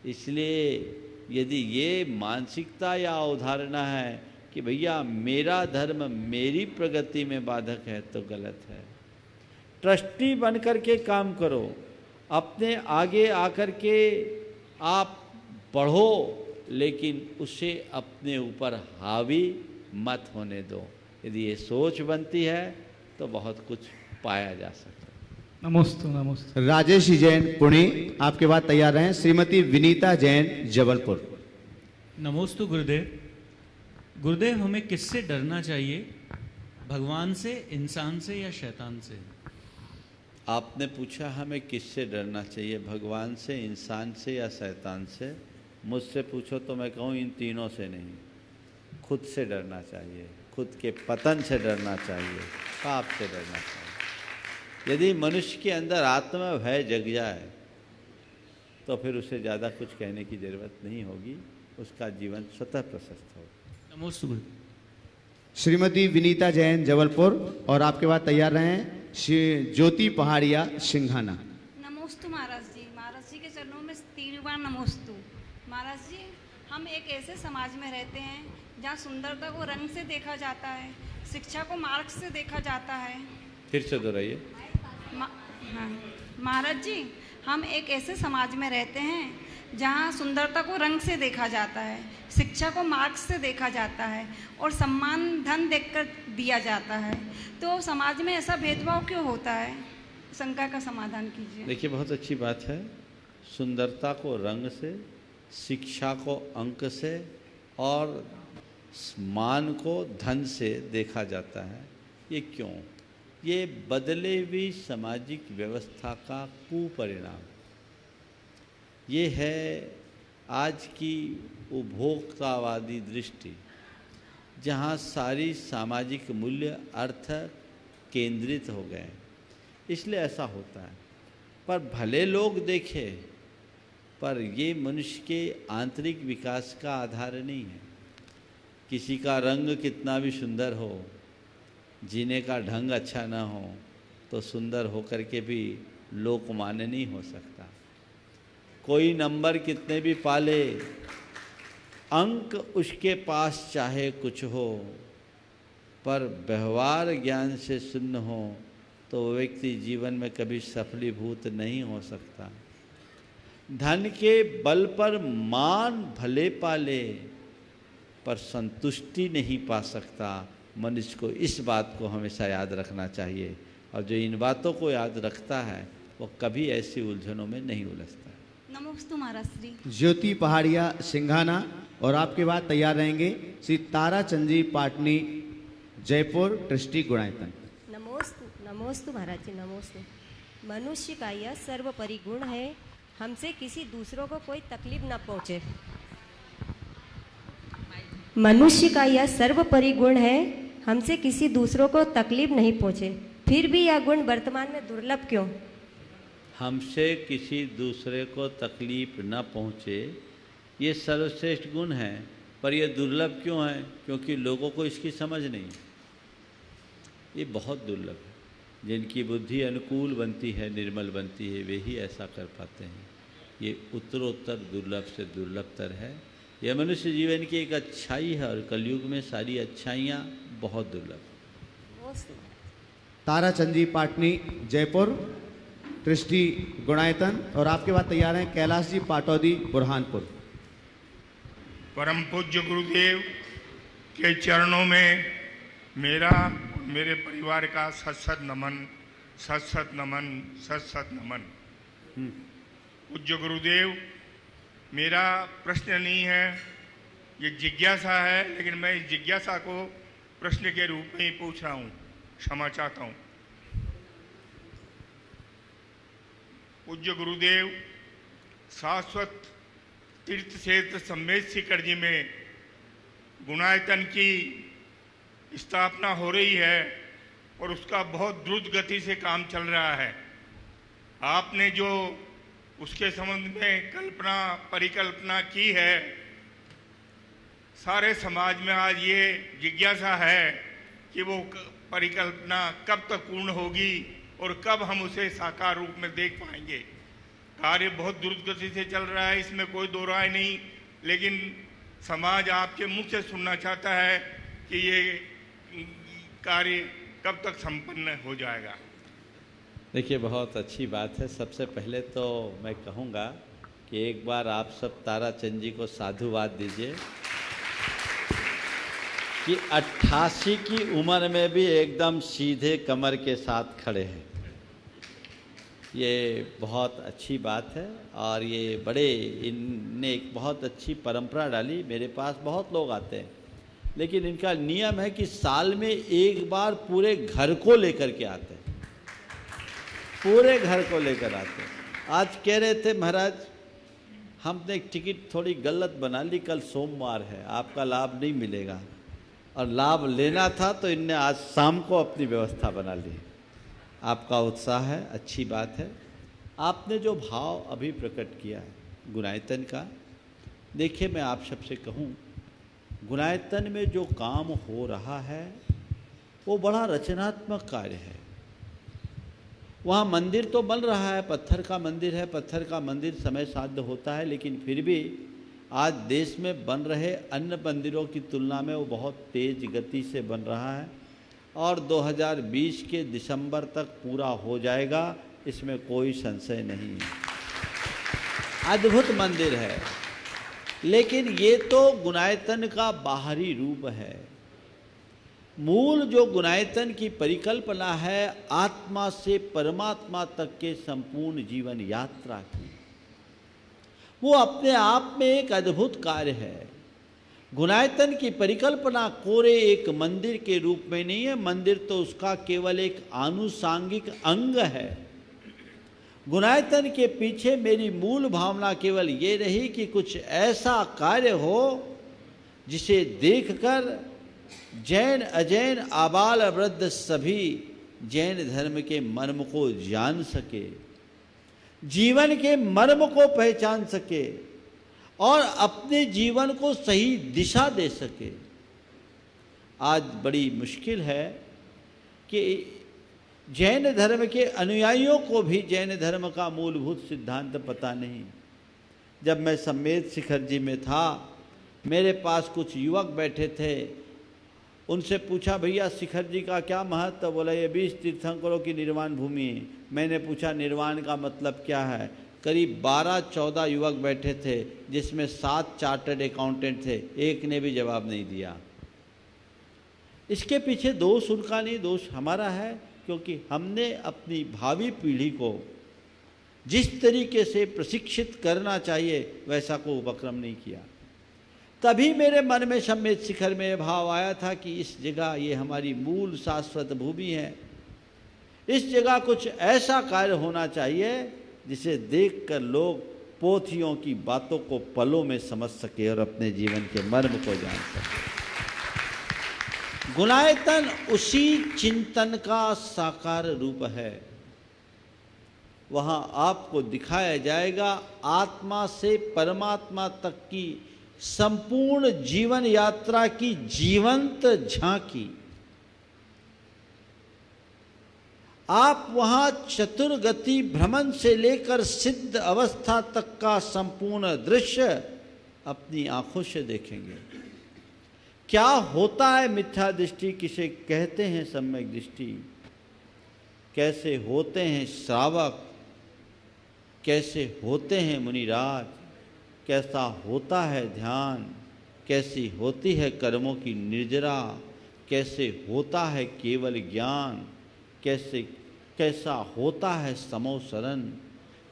इसलिए यदि ये मानसिकता या अवधारणा है कि भैया मेरा धर्म मेरी प्रगति में बाधक है, तो गलत है। ट्रस्टी बन करके काम करो, अपने आगे आकर के आप बढ़ो, लेकिन उसे अपने ऊपर हावी मत होने दो। यदि ये सोच बनती है तो बहुत कुछ पाया जा सकता है। नमोस्तु नमोस्तु। राजेश जैन पुणे, आपके बाद तैयार हैं श्रीमती विनीता जैन जबलपुर। नमोस्तु गुरुदेव। गुरुदेव, हमें किससे डरना चाहिए, भगवान से, इंसान से या शैतान से? आपने पूछा हमें किससे डरना चाहिए, भगवान से, इंसान से या शैतान से। मुझसे पूछो तो मैं कहूँ इन तीनों से नहीं, खुद से डरना चाहिए। खुद के पतन से डरना चाहिए, पाप से डरना चाहिए। यदि मनुष्य के अंदर आत्मा भय जग जाए तो फिर उसे ज़्यादा कुछ कहने की ज़रूरत नहीं होगी, उसका जीवन स्वतः प्रशस्त होगा। नमोस्तु। श्रीमती विनीता जैन जबलपुर, और आपके बाद तैयार हैं ज्योति पहाड़िया सिंघाना। नमोस्तु महाराज जी। महाराज जी के चरणों त्रिवार नमोस्तु। महाराज जी, हम एक ऐसे समाज में रहते हैं जहाँ सुंदरता को रंग से देखा जाता है, शिक्षा को मार्ग से देखा जाता है। फिर से दोहराइए। हाँ महाराज जी, हम एक ऐसे समाज में रहते हैं जहाँ सुंदरता को रंग से देखा जाता है, शिक्षा को मार्ग से देखा जाता है और सम्मान धन देखकर दिया जाता है। तो समाज में ऐसा भेदभाव क्यों होता है? शंका का समाधान कीजिए। देखिए, बहुत अच्छी बात है। सुंदरता को रंग से, शिक्षा को अंक से और मान को धन से देखा जाता है। ये क्यों? ये बदले हुई सामाजिक व्यवस्था का कुपरिणाम। ये है आज की उपभोक्तावादी दृष्टि, जहाँ सारी सामाजिक मूल्य अर्थ केंद्रित हो गए, इसलिए ऐसा होता है। पर भले लोग देखें, पर ये मनुष्य के आंतरिक विकास का आधार नहीं है। किसी का रंग कितना भी सुंदर हो, जीने का ढंग अच्छा ना हो, तो सुंदर होकर के भी लोकमान्य नहीं हो सकता। कोई नंबर कितने भी पाले, अंक उसके पास चाहे कुछ हो, पर व्यवहार ज्ञान से शून्य हो तो वो व्यक्ति जीवन में कभी सफलीभूत नहीं हो सकता। धन के बल पर मान भले पाले, पर संतुष्टि नहीं पा सकता। मनुष्य को इस बात को हमेशा याद रखना चाहिए, और जो इन बातों को याद रखता है वो कभी ऐसी उलझनों में नहीं उलझता। नमोस्तु महाराज श्री। ज्योति पहाड़िया सिंघाना, और आपके बाद तैयार रहेंगे श्री ताराचंद जी पाटनी, जयपुर, ट्रस्टी गुणायतन। नमोस्तु नमोस्तु महाराज जी, नमोस्तु। मनुष्य का यह सर्वोपरि गुण है, हमसे किसी दूसरों को कोई तकलीफ न पहुँचे। मनुष्य का यह सर्वोपरि गुण है, हमसे किसी दूसरों को तकलीफ नहीं पहुँचे। फिर भी यह गुण वर्तमान में दुर्लभ क्यों? हमसे किसी दूसरे को तकलीफ न पहुँचे, ये सर्वश्रेष्ठ गुण है, पर यह दुर्लभ क्यों है? क्योंकि लोगों को इसकी समझ नहीं। ये बहुत दुर्लभ है। जिनकी बुद्धि अनुकूल बनती है, निर्मल बनती है, वे ही ऐसा कर पाते हैं। ये उत्तरोत्तर दुर्लभ से दुर्लभतर है। यह मनुष्य जीवन की एक अच्छाई है, और कलयुग में सारी अच्छाइयाँ बहुत दुर्लभ। ताराचंद जी पाटनी, जयपुर, ट्रस्टी गुणायतन, और आपके बाद तैयार हैं कैलाश जी पाटौदी, बुरहानपुर। परम पूज्य गुरुदेव के चरणों में मेरा और मेरे परिवार का सत नमन, सत नमन, सत नमन। पूज्य गुरुदेव, मेरा प्रश्न नहीं है, ये जिज्ञासा है, लेकिन मैं इस जिज्ञासा को प्रश्न के रूप में ही पूछ रहा हूँ, क्षमा चाहता हूँ। पूज्य गुरुदेव, शाश्वत तीर्थ क्षेत्र सम्मेद शिखर जी में गुणायतन की स्थापना हो रही है, और उसका बहुत द्रुत गति से काम चल रहा है। आपने जो उसके संबंध में कल्पना परिकल्पना की है, सारे समाज में आज ये जिज्ञासा है कि वो परिकल्पना कब तक पूर्ण होगी और कब हम उसे साकार रूप में देख पाएंगे। कार्य बहुत द्रुत गति से चल रहा है, इसमें कोई दो राय नहीं, लेकिन समाज आपके मुख से सुनना चाहता है कि ये कार्य कब तक संपन्न हो जाएगा। देखिए, बहुत अच्छी बात है। सबसे पहले तो मैं कहूँगा कि एक बार आप सब ताराचंद जी को साधुवाद दीजिए कि 88 की उम्र में भी एकदम सीधे कमर के साथ खड़े हैं। ये बहुत अच्छी बात है, और ये बड़े इनने एक बहुत अच्छी परंपरा डाली। मेरे पास बहुत लोग आते हैं, लेकिन इनका नियम है कि साल में एक बार पूरे घर को लेकर के आते हैं, पूरे घर को लेकर आते हैं। आज कह रहे थे महाराज, हमने एक टिकट थोड़ी गलत बना ली, कल सोमवार है, आपका लाभ नहीं मिलेगा, और लाभ लेना था तो इनने आज शाम को अपनी व्यवस्था बना ली। आपका उत्साह है, अच्छी बात है। आपने जो भाव अभी प्रकट किया है गुणायतन का, देखिए मैं आप सबसे कहूँ, गुणायतन में जो काम हो रहा है वो बड़ा रचनात्मक कार्य है। वहाँ मंदिर तो बन रहा है, पत्थर का मंदिर है, पत्थर का मंदिर समय साध्य होता है, लेकिन फिर भी आज देश में बन रहे अन्य मंदिरों की तुलना में वो बहुत तेज गति से बन रहा है और 2020 के दिसंबर तक पूरा हो जाएगा, इसमें कोई संशय नहीं है। अद्भुत मंदिर है, लेकिन ये तो गुणायतन का बाहरी रूप है। मूल जो गुणायतन की परिकल्पना है आत्मा से परमात्मा तक के संपूर्ण जीवन यात्रा की, वो अपने आप में एक अद्भुत कार्य है। गुणायतन की परिकल्पना कोरे एक मंदिर के रूप में नहीं है, मंदिर तो उसका केवल एक आनुषांगिक अंग है। गुणायतन के पीछे मेरी मूल भावना केवल ये रही कि कुछ ऐसा कार्य हो जिसे देखकर जैन अजैन आबाल वृद्ध सभी जैन धर्म के मर्म को जान सके, जीवन के मर्म को पहचान सके और अपने जीवन को सही दिशा दे सके। आज बड़ी मुश्किल है कि जैन धर्म के अनुयायियों को भी जैन धर्म का मूलभूत सिद्धांत पता नहीं। जब मैं सम्मेद शिखर जी में था, मेरे पास कुछ युवक बैठे थे, उनसे पूछा भैया शिखर जी का क्या महत्व? बोला ये 20 तीर्थंकरों की निर्वाण भूमि है। मैंने पूछा निर्वाण का मतलब क्या है? करीब 12-14 युवक बैठे थे, जिसमें 7 चार्टर्ड अकाउंटेंट थे, एक ने भी जवाब नहीं दिया। इसके पीछे दोष उनका नहीं, दोष हमारा है, क्योंकि हमने अपनी भावी पीढ़ी को जिस तरीके से प्रशिक्षित करना चाहिए वैसा को उपक्रम नहीं किया। तभी मेरे मन में सम्मेद शिखर में भाव आया था कि इस जगह ये हमारी मूल शाश्वत भूमि है, इस जगह कुछ ऐसा कार्य होना चाहिए जिसे देखकर लोग पोथियों की बातों को पलों में समझ सके और अपने जीवन के मर्म को जान सके। गुणायतन उसी चिंतन का साकार रूप है। वहाँ आपको दिखाया जाएगा आत्मा से परमात्मा तक की संपूर्ण जीवन यात्रा की जीवंत झांकी। आप वहां चतुर्गति भ्रमण से लेकर सिद्ध अवस्था तक का संपूर्ण दृश्य अपनी आंखों से देखेंगे। क्या होता है मिथ्या दृष्टि, किसे कहते हैं सम्यक दृष्टि, कैसे होते हैं श्रावक, कैसे होते हैं मुनिराज, कैसा होता है ध्यान, कैसी होती है कर्मों की निर्जरा, कैसे होता है केवल ज्ञान, कैसा होता है समो शरण,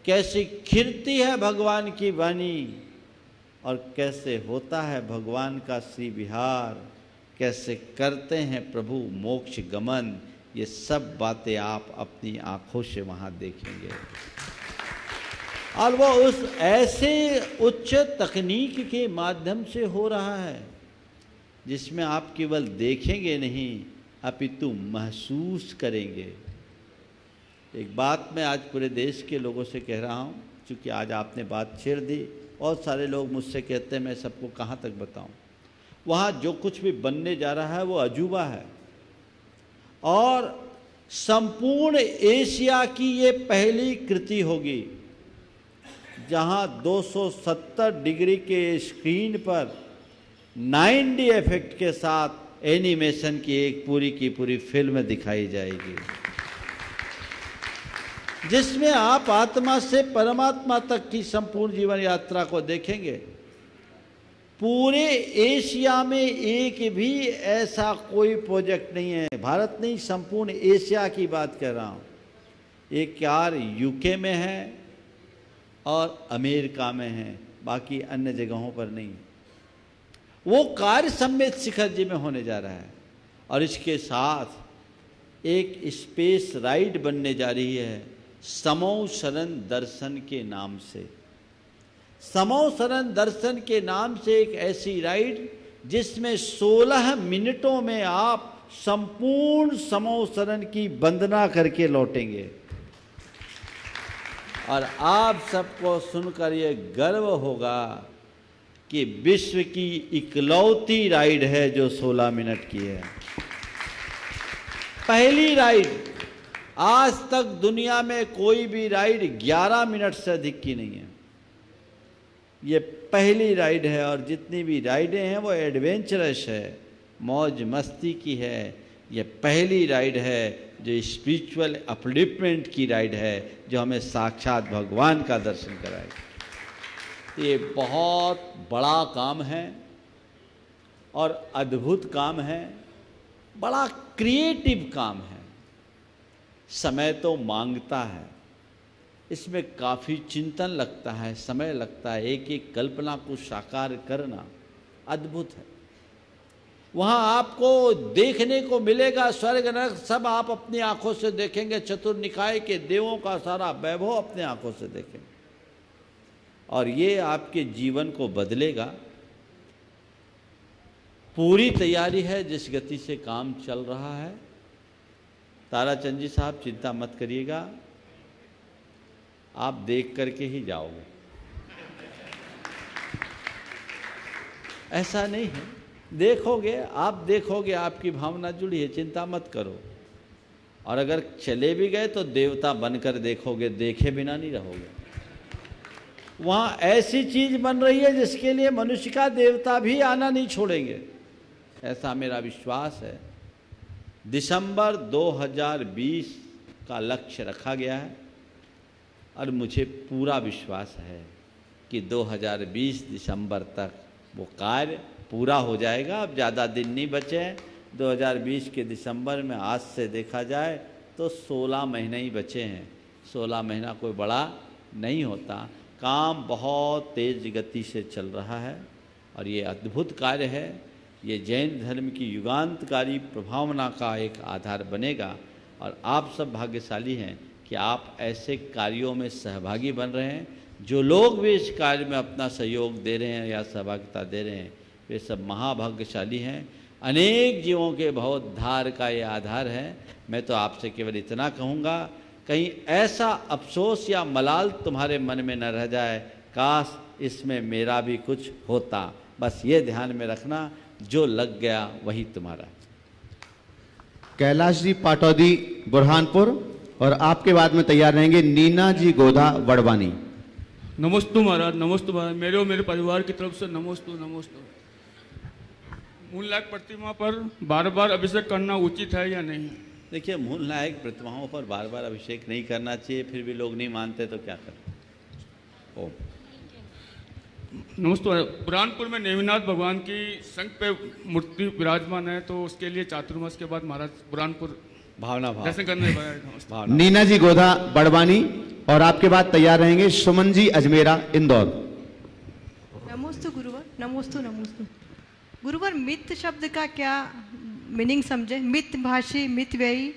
कैसी खिरती है भगवान की वाणी और कैसे होता है भगवान का श्री विहार, कैसे करते हैं प्रभु मोक्ष गमन। ये सब बातें आप अपनी आंखों से वहाँ देखेंगे और वो उस ऐसे उच्च तकनीक के माध्यम से हो रहा है जिसमें आप केवल देखेंगे नहीं अपितु महसूस करेंगे। एक बात मैं आज पूरे देश के लोगों से कह रहा हूँ, क्योंकि आज आपने बात छेड़ दी, बहुत सारे लोग मुझसे कहते हैं मैं सबको कहाँ तक बताऊँ। वहाँ जो कुछ भी बनने जा रहा है वो अजूबा है और संपूर्ण एशिया की ये पहली कृति होगी जहाँ 270 डिग्री के स्क्रीन पर 9D इफेक्ट के साथ एनिमेशन की एक पूरी की पूरी फिल्म दिखाई जाएगी, जिसमें आप आत्मा से परमात्मा तक की संपूर्ण जीवन यात्रा को देखेंगे। पूरे एशिया में एक भी ऐसा कोई प्रोजेक्ट नहीं है, भारत नहीं संपूर्ण एशिया की बात कर रहा हूँ। एक यार यूके में है और अमेरिका में है, बाकी अन्य जगहों पर नहीं। वो कार्य सम्मेद शिखर जी में होने जा रहा है और इसके साथ एक स्पेस राइड बनने जा रही है समो शरण दर्शन के नाम से। समो शरण दर्शन के नाम से एक ऐसी राइड जिसमें 16 मिनटों में आप संपूर्ण समो शरण की वंदना करके लौटेंगे और आप सबको सुनकर ये गर्व होगा कि विश्व की इकलौती राइड है जो 16 मिनट की है। पहली राइड आज तक दुनिया में कोई भी राइड 11 मिनट से अधिक की नहीं है। ये पहली राइड है और जितनी भी राइडें हैं वो एडवेंचरस है, मौज मस्ती की है। ये पहली राइड है जो स्पिरिचुअल अपलिफ्टमेंट की राइड है, जो हमें साक्षात भगवान का दर्शन कराएगी। ये बहुत बड़ा काम है और अद्भुत काम है, बड़ा क्रिएटिव काम है। समय तो मांगता है, इसमें काफ़ी चिंतन लगता है, समय लगता है। एक एक कल्पना को साकार करना अद्भुत है। वहाँ आपको देखने को मिलेगा स्वर्ग नरक सब आप अपनी आंखों से देखेंगे। चतुर्निकाय के देवों का सारा वैभव अपने आंखों से देखेंगे और ये आपके जीवन को बदलेगा। पूरी तैयारी है, जिस गति से काम चल रहा है। ताराचंद जी साहब चिंता मत करिएगा, आप देख करके ही जाओगे। ऐसा नहीं है, देखोगे, आप देखोगे, आपकी भावना जुड़ी है, चिंता मत करो। और अगर चले भी गए तो देवता बनकर देखोगे, देखे बिना नहीं रहोगे। वहाँ ऐसी चीज बन रही है जिसके लिए मनुष्य का देवता भी आना नहीं छोड़ेंगे, ऐसा मेरा विश्वास है। दिसंबर 2020 का लक्ष्य रखा गया है और मुझे पूरा विश्वास है कि 2020 दिसंबर तक वो कार्य पूरा हो जाएगा। अब ज़्यादा दिन नहीं बचे हैं। 2020 के दिसंबर में आज से देखा जाए तो 16 महीने ही बचे हैं। 16 महीना कोई बड़ा नहीं होता। काम बहुत तेज गति से चल रहा है और ये अद्भुत कार्य है। ये जैन धर्म की युगांतकारी प्रभावना का एक आधार बनेगा और आप सब भाग्यशाली हैं कि आप ऐसे कार्यों में सहभागी बन रहे हैं। जो लोग भी इस कार्य में अपना सहयोग दे रहे हैं या सहभागिता दे रहे हैं, वे सब महाभाग्यशाली हैं। अनेक जीवों के भवोद्धार का ये आधार है। मैं तो आपसे केवल इतना कहूँगा, कहीं ऐसा अफसोस या मलाल तुम्हारे मन में न रह जाए, काश इसमें मेरा भी कुछ होता। बस ये ध्यान में रखना, जो लग गया वही तुम्हारा। कैलाश जी पाटौदी बुरहानपुर और आपके बाद में तैयार रहेंगे नीना जी गोधा वड़वानी। नमोस्तु महाराज, नमोस्तु महाराज। मेरे और मेरे परिवार की तरफ से नमोस्तु नमोस्तु। मूलनायक प्रतिमा पर बार बार अभिषेक करना उचित है या नहीं? देखिए, मूलनायक प्रतिमाओं पर बार बार अभिषेक नहीं करना चाहिए, फिर भी लोग नहीं मानते तो क्या करें। ओम नमस्ते। बुरहानपुर में नेमिनाथ भगवान की शंख पे मूर्ति विराजमान है, तो उसके लिए चातुर्मास के बाद महाराज बुरहानपुर भावना दर्शन करने। नीना जी गोधा बड़वानी और आपके बाद तैयार रहेंगे सुमन जी अजमेरा इंदौर। नमोस्तु गुरुवर, नमोस्तु नमोस्तु। गुरुवर, मित शब्द का क्या मीनिंग समझे? मित भाषी, मित व्ययी,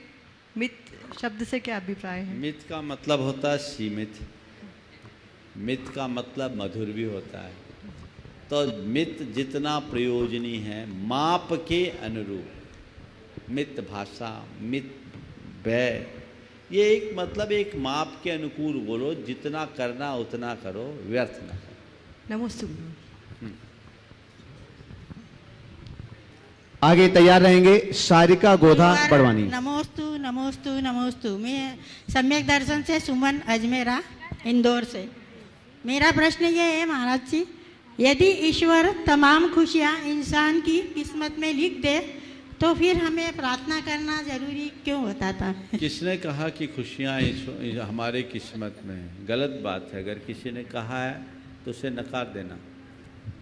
मित शब्द से क्या अभिप्राय है? मित का मतलब होता है सीमित, मित का मतलब मधुर भी होता है। तो मित जितना प्रयोजनीय है, माप के अनुरूप। मित भाषा, मित व्यय, ये एक मतलब एक माप के अनुकूल बोलो। जितना करना उतना करो, व्यर्थ ना करो। नमस्ते। आगे तैयार रहेंगे सारिका गोधा बड़वानी। नमोस्तु नमोस्तु नमोस्तु। मैं सम्यक दर्शन से सुमन अजमेरा इंदौर से। मेरा प्रश्न ये है महाराज जी, यदि ईश्वर तमाम खुशियाँ इंसान की किस्मत में लिख दे तो फिर हमें प्रार्थना करना जरूरी क्यों बताता है? किसने कहा कि खुशियाँ हमारे किस्मत में है? गलत बात है। अगर किसी ने कहा है तो उसे नकार देना।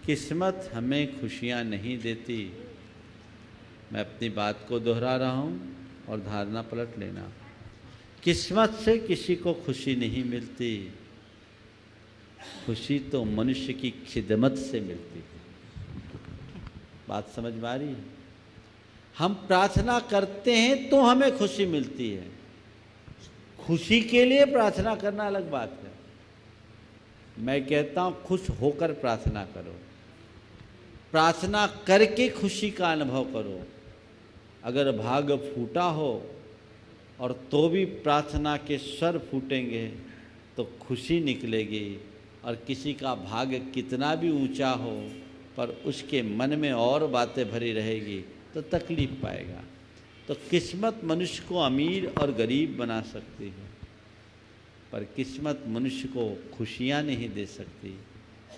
किस्मत हमें खुशियाँ नहीं देती। मैं अपनी बात को दोहरा रहा हूँ और धारणा पलट लेना। किस्मत से किसी को खुशी नहीं मिलती। खुशी तो मनुष्य की खिदमत से मिलती है। बात समझ में आ रही है? हम प्रार्थना करते हैं तो हमें खुशी मिलती है। खुशी के लिए प्रार्थना करना अलग बात है। मैं कहता हूँ खुश होकर प्रार्थना करो, प्रार्थना करके खुशी का अनुभव करो। अगर भाग फूटा हो और तो भी प्रार्थना के स्वर फूटेंगे तो खुशी निकलेगी। और किसी का भाग्य कितना भी ऊंचा हो पर उसके मन में और बातें भरी रहेगी तो तकलीफ पाएगा। तो किस्मत मनुष्य को अमीर और गरीब बना सकती है, पर किस्मत मनुष्य को खुशियाँ नहीं दे सकती।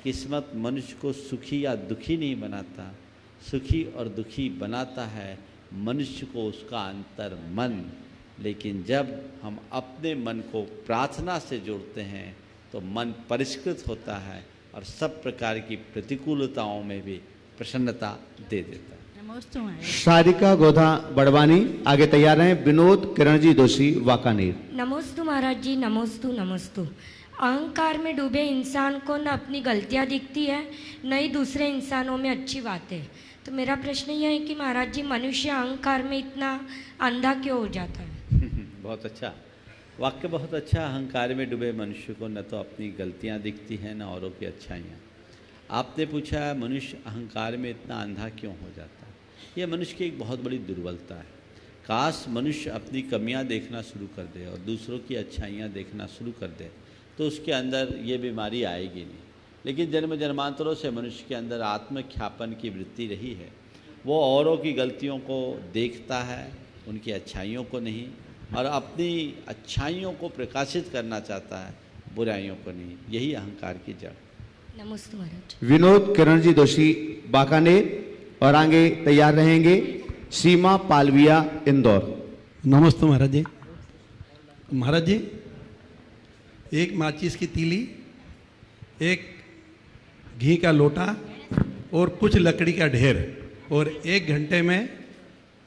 किस्मत मनुष्य को सुखी या दुखी नहीं बनाता, सुखी और दुखी बनाता है मनुष्य को उसका अंतर मन। लेकिन जब हम अपने मन को प्रार्थना से जोड़ते हैं तो मन परिष्कृत होता है और सब प्रकार की प्रतिकूलताओं में भी प्रसन्नता दे देता है। नमोस्तु महाराज। सारिका गोधा बड़वानी आगे तैयार हैं। विनोद किरणजी दोषी वाकानेर। नमोस्तु महाराज जी, नमोस्तु नमोस्तु। अहंकार में डूबे इंसान को न अपनी गलतियां दिखती है न ही दूसरे इंसानों में अच्छी बातें। तो मेरा प्रश्न यह है कि महाराज जी, मनुष्य अहंकार में इतना अंधा क्यों हो जाता है? बहुत अच्छा वाक्य, बहुत अच्छा। अहंकार में डूबे मनुष्य को न तो अपनी गलतियां दिखती हैं न औरों की अच्छाइयाँ। आपने पूछा मनुष्य अहंकार में इतना अंधा क्यों हो जाता है। यह मनुष्य की एक बहुत बड़ी दुर्बलता है। काश मनुष्य अपनी कमियां देखना शुरू कर दे और दूसरों की अच्छाइयाँ देखना शुरू कर दे तो उसके अंदर ये बीमारी आएगी नहीं। लेकिन जन्म जन्मांतरों से मनुष्य के अंदर आत्मख्यापन की वृत्ति रही है। वो औरों की गलतियों को देखता है, उनकी अच्छाइयों को नहीं, और अपनी अच्छाइयों को प्रकाशित करना चाहता है, बुराइयों को नहीं। यही अहंकार की जड़। नमस्ते महाराज। विनोद किरणजी दोषी बाकानेर और आगे तैयार रहेंगे सीमा पालविया इंदौर। नमस्ते महाराज जी। महाराज जी, एक माचिस की तीली, एक घी का लोटा और कुछ लकड़ी का ढेर और 1 घंटे में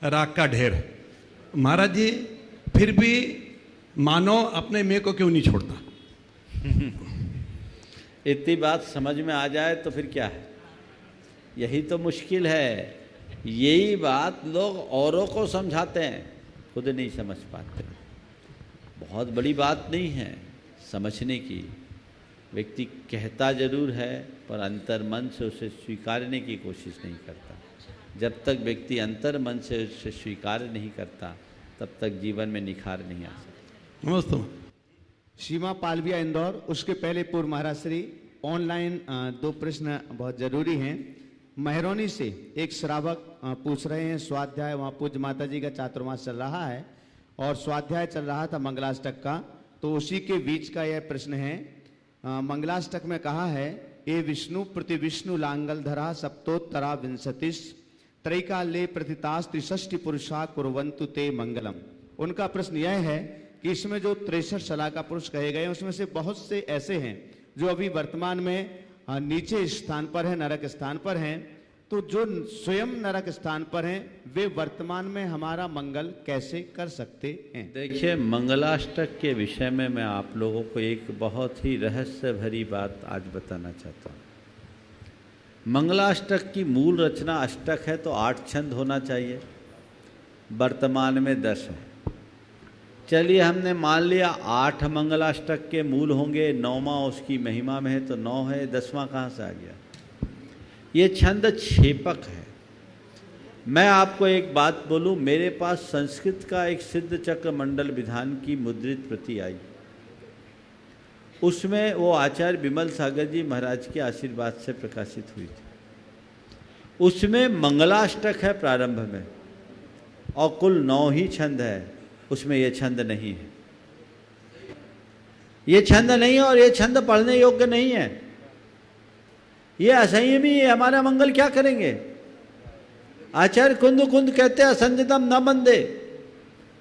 राख का ढेर। महाराज जी, फिर भी मानो अपने में को क्यों नहीं छोड़ता? इतनी बात समझ में आ जाए तो फिर क्या है, यही तो मुश्किल है। यही बात लोग औरों को समझाते हैं, खुद नहीं समझ पाते। बहुत बड़ी बात नहीं है समझने की। व्यक्ति कहता जरूर है पर अंतर मन से उसे स्वीकारने की कोशिश नहीं करता। जब तक व्यक्ति अंतर मन से उसे स्वीकार नहीं करता तब तक जीवन में निखार नहीं आ सकता। नमस्ते। सीमा पालविया इंदौर। उसके पहले पूर्व महाराज श्री ऑनलाइन 2 प्रश्न बहुत जरूरी हैं। महरौनी से एक श्रावक पूछ रहे हैं, स्वाध्याय वहाँ पूज्य माता जी का चातुर्मास चल रहा है और स्वाध्याय चल रहा था मंगलाष्टक का, तो उसी के बीच का यह प्रश्न है। मंगलाष्टक में कहा है, ए विष्णु प्रति विष्णु लांगल धरा सप्तोत्तरा विंशतिश त्रैकाले प्रतितास त्रिषष्टि पुरुषा कुर्वन्तु ते मंगलम। उनका प्रश्न यह है कि इसमें जो 63 शलाका पुरुष कहे गए उसमें से बहुत से ऐसे हैं जो अभी वर्तमान में नीचे स्थान पर हैं, नरक स्थान पर हैं। तो जो स्वयं नरक स्थान पर हैं वे वर्तमान में हमारा मंगल कैसे कर सकते हैं? देखिए, मंगलाष्टक के विषय में मैं आप लोगों को एक बहुत ही रहस्य भरी बात आज बताना चाहता हूँ। मंगलाष्टक की मूल रचना अष्टक है तो 8 छंद होना चाहिए, वर्तमान में 10 है। चलिए हमने मान लिया 8 मंगलाष्टक के मूल होंगे, 9वां उसकी महिमा में है तो 9 है, 10वां कहाँ से आ गया? ये छंद छेपक है। मैं आपको एक बात बोलूं, मेरे पास संस्कृत का एक सिद्ध चक्र मंडल विधान की मुद्रित प्रति आई। उसमें वो आचार्य विमल सागर जी महाराज के आशीर्वाद से प्रकाशित हुई थी। उसमें मंगलाष्टक है प्रारंभ में और कुल 9 ही छंद है, उसमें ये छंद नहीं है। ये छंद नहीं है और ये छंद पढ़ने योग्य नहीं है। ये असंयमी है, हमारा मंगल क्या करेंगे? आचार्य कुंद कुंद कहते हैं, असंजतम न बंदे,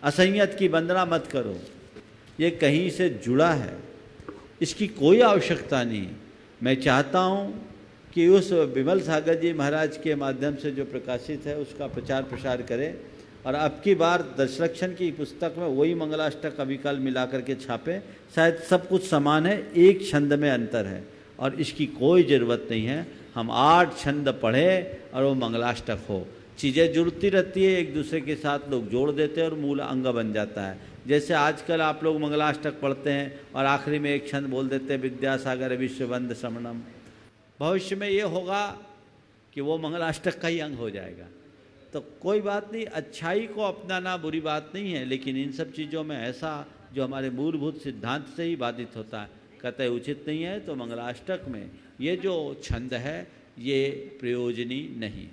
असंयत की वंदना मत करो। ये कहीं से जुड़ा है, इसकी कोई आवश्यकता नहीं। मैं चाहता हूँ कि उस विमल सागर जी महाराज के माध्यम से जो प्रकाशित है उसका प्रचार प्रसार करें और अब की बार दशलक्षण की पुस्तक में वही मंगलाष्टक अभिकल मिला करके छापें। शायद सब कुछ समान है, एक छंद में अंतर है और इसकी कोई ज़रूरत नहीं है। हम 8 छंद पढ़ें और वो मंगलाष्टक हो। चीज़ें जुड़ती रहती है, एक दूसरे के साथ लोग जोड़ देते हैं और मूल अंग बन जाता है। जैसे आजकल आप लोग मंगलाष्टक पढ़ते हैं और आखिरी में एक छंद बोल देते हैं, विद्यासागर विश्ववंद श्रवणम। भविष्य में ये होगा कि वो मंगलाष्टक का ही अंग हो जाएगा। तो कोई बात नहीं, अच्छाई को अपनाना बुरी बात नहीं है, लेकिन इन सब चीज़ों में ऐसा जो हमारे मूलभूत सिद्धांत से ही बाधित होता है कतई उचित नहीं है। तो मंगलाष्टक में ये जो छंद है ये प्रयोजनी नहीं।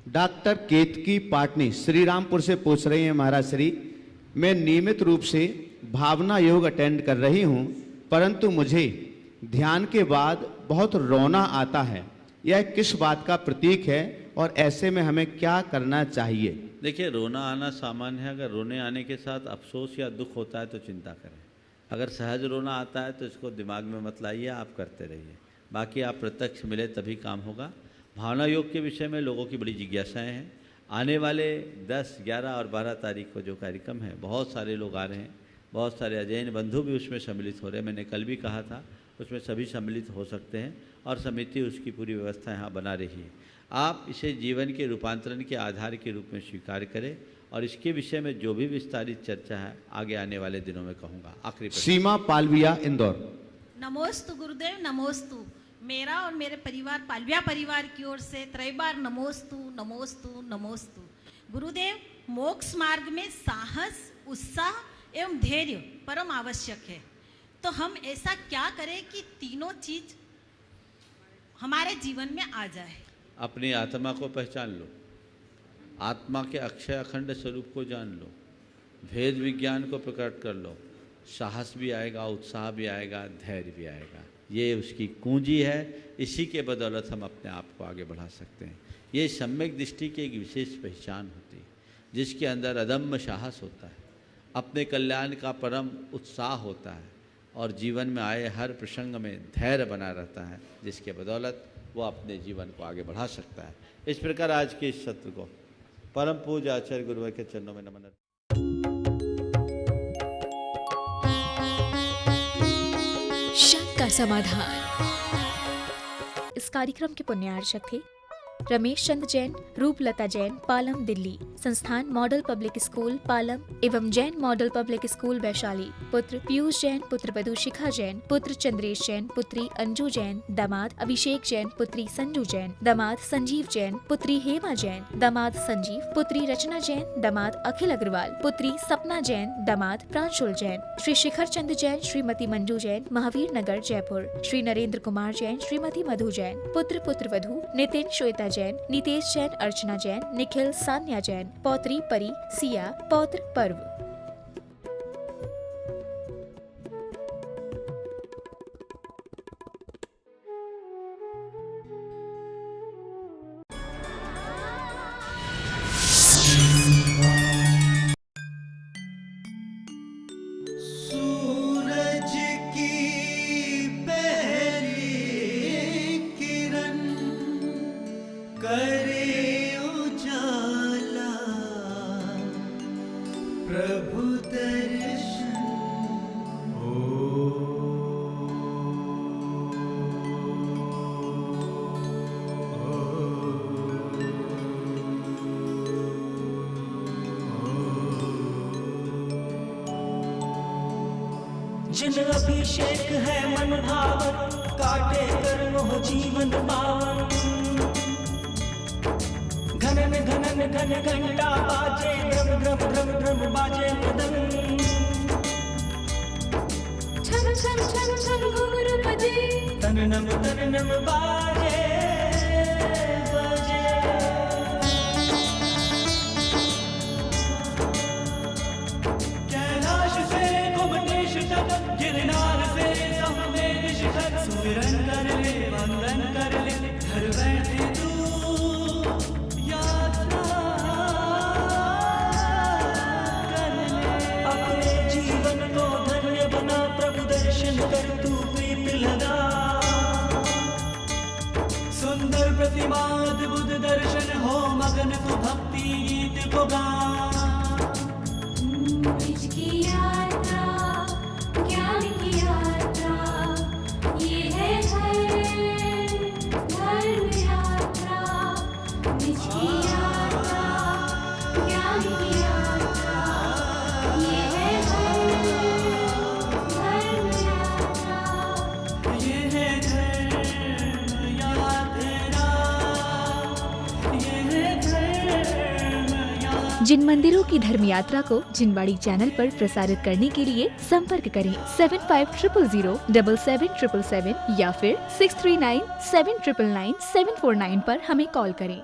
डॉक्टर केतकी पाटनी श्री रामपुर से पूछ रही हैं, महाराज श्री, मैं नियमित रूप से भावना योग अटेंड कर रही हूं, परंतु मुझे ध्यान के बाद बहुत रोना आता है, यह किस बात का प्रतीक है और ऐसे में हमें क्या करना चाहिए? देखिए, रोना आना सामान्य है। अगर रोने आने के साथ अफसोस या दुख होता है तो चिंता करें। अगर सहज रोना आता है तो इसको दिमाग में मत लाइए, आप करते रहिए। बाकी आप प्रत्यक्ष मिले तभी काम होगा। भावना योग के विषय में लोगों की बड़ी जिज्ञासाएं हैं। आने वाले 10, 11 और 12 तारीख को जो कार्यक्रम है, बहुत सारे लोग आ रहे हैं, बहुत सारे अजैन बंधु भी उसमें सम्मिलित हो रहे हैं। मैंने कल भी कहा था उसमें सभी सम्मिलित हो सकते हैं और समिति उसकी पूरी व्यवस्था यहाँ बना रही है। आप इसे जीवन के रूपांतरण के आधार के रूप में स्वीकार करें और इसके विषय में जो भी विस्तारित चर्चा है आगे आने वाले दिनों में कहूँगा। आखिरी सीमा पालविया, इंदौर। नमोस्तु गुरुदेव, नमोस्तु। मेरा और मेरे परिवार पालविया परिवार की ओर से त्रैबार नमोस्तु नमोस्तु नमोस्तु। गुरुदेव, मोक्ष मार्ग में साहस, उत्साह एवं धैर्य परम आवश्यक है, तो हम ऐसा क्या करें कि तीनों चीज हमारे जीवन में आ जाए? अपनी आत्मा को पहचान लो, आत्मा के अक्षय अखंड स्वरूप को जान लो, भेद विज्ञान को प्रकट कर लो, साहस भी आएगा, उत्साह भी आएगा, धैर्य भी आएगा। ये उसकी कुंजी है। इसी के बदौलत हम अपने आप को आगे बढ़ा सकते हैं। ये सम्यक दृष्टि की एक विशेष पहचान होती है, जिसके अंदर अदम्य साहस होता है, अपने कल्याण का परम उत्साह होता है और जीवन में आए हर प्रसंग में धैर्य बना रहता है, जिसके बदौलत वो अपने जीवन को आगे बढ़ा सकता है। इस प्रकार आज के इस सत्र को परम पूज्य आचार्य गुरुवर के चरणों में नमन। शक का समाधान। इस कार्यक्रम के पुण्यार्चक थे रमेश चंद्र जैन, रूपलता जैन, पालम, दिल्ली। संस्थान मॉडल पब्लिक स्कूल पालम एवं Jain model public school Vaishali. पुत्र पीयूष जैन, पुत्र वधू शिखा जैन, पुत्र चंद्रेश जैन, पुत्री अंजू जैन, दामाद अभिषेक जैन, पुत्री संजू जैन, दामाद संजीव जैन, पुत्री हेमा जैन, दामाद संजीव, पुत्री रचना जैन, दामाद अखिल अग्रवाल, पुत्री सपना जैन, दामाद प्रांशुल जैन, श्री शिखर चंद्र जैन, श्रीमती मंजू जैन, महावीर नगर जयपुर। श्री नरेंद्र कुमार जैन, श्रीमती मधु जैन, पुत्र वधू नितिन श्वेता जैन, नितेश जैन, अर्चना जैन, निखिल सान्या जैन, पौत्री परी सिया, पौत्र पर्व। सूरज की पहली किरण करे उजाला, प्रभु दर्शन जिन अभिषेक है मन भावन, काटे कर्म हो जीवन पावन। घनन घनन घन घंटा बाजे, ड्रम ड्रम ड्रम ड्रम बाजे मदन। छन छन छन छन घुंघरू बजे, तन नम बाजे बजे। कैलाश से कुमटेश तक, गिरनार से समवेद शिखर। सुमिरन कर ले, वंदन कर ले, घर बैठे तू यात्रा कर ले। अपने जीवन को धन्य बना, प्रभु दर्शन कर तू प्रीत लगा। सुंदर प्रतिमा अद्भुत दर्शन हो, मगन को भक्ति गीत को गा। की यात्रा, ज्ञान की यात्रा, ये है धर्म यात्रा। निज की यात्रा, ज्ञान की यात्रा, ये है धर्म यात्रा। ये है धर्म यात्रा, ये है धर्म यात्रा। जिन मंदिरों की धर्म यात्रा को जिनवाड़ी चैनल पर प्रसारित करने के लिए संपर्क करें 7500077777 या फिर 6397999749 पर हमें कॉल करें।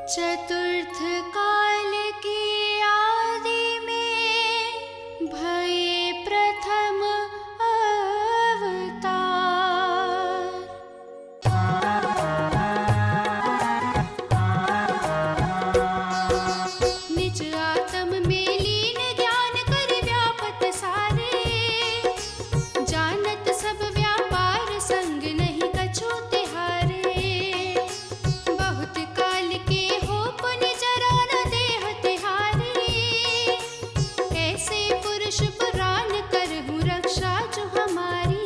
चतुर्थ काल की आदि में भये प्रथम निज आत्म में लीन ज्ञान कर व्यापत सारे, जानत सब व्यापार संग नहीं कछु तिहारे। बहुत काल के हो पुन जरा न देह तिहारे, ऐसे पुरुष पुराण करहूँ रक्षा जो हमारी।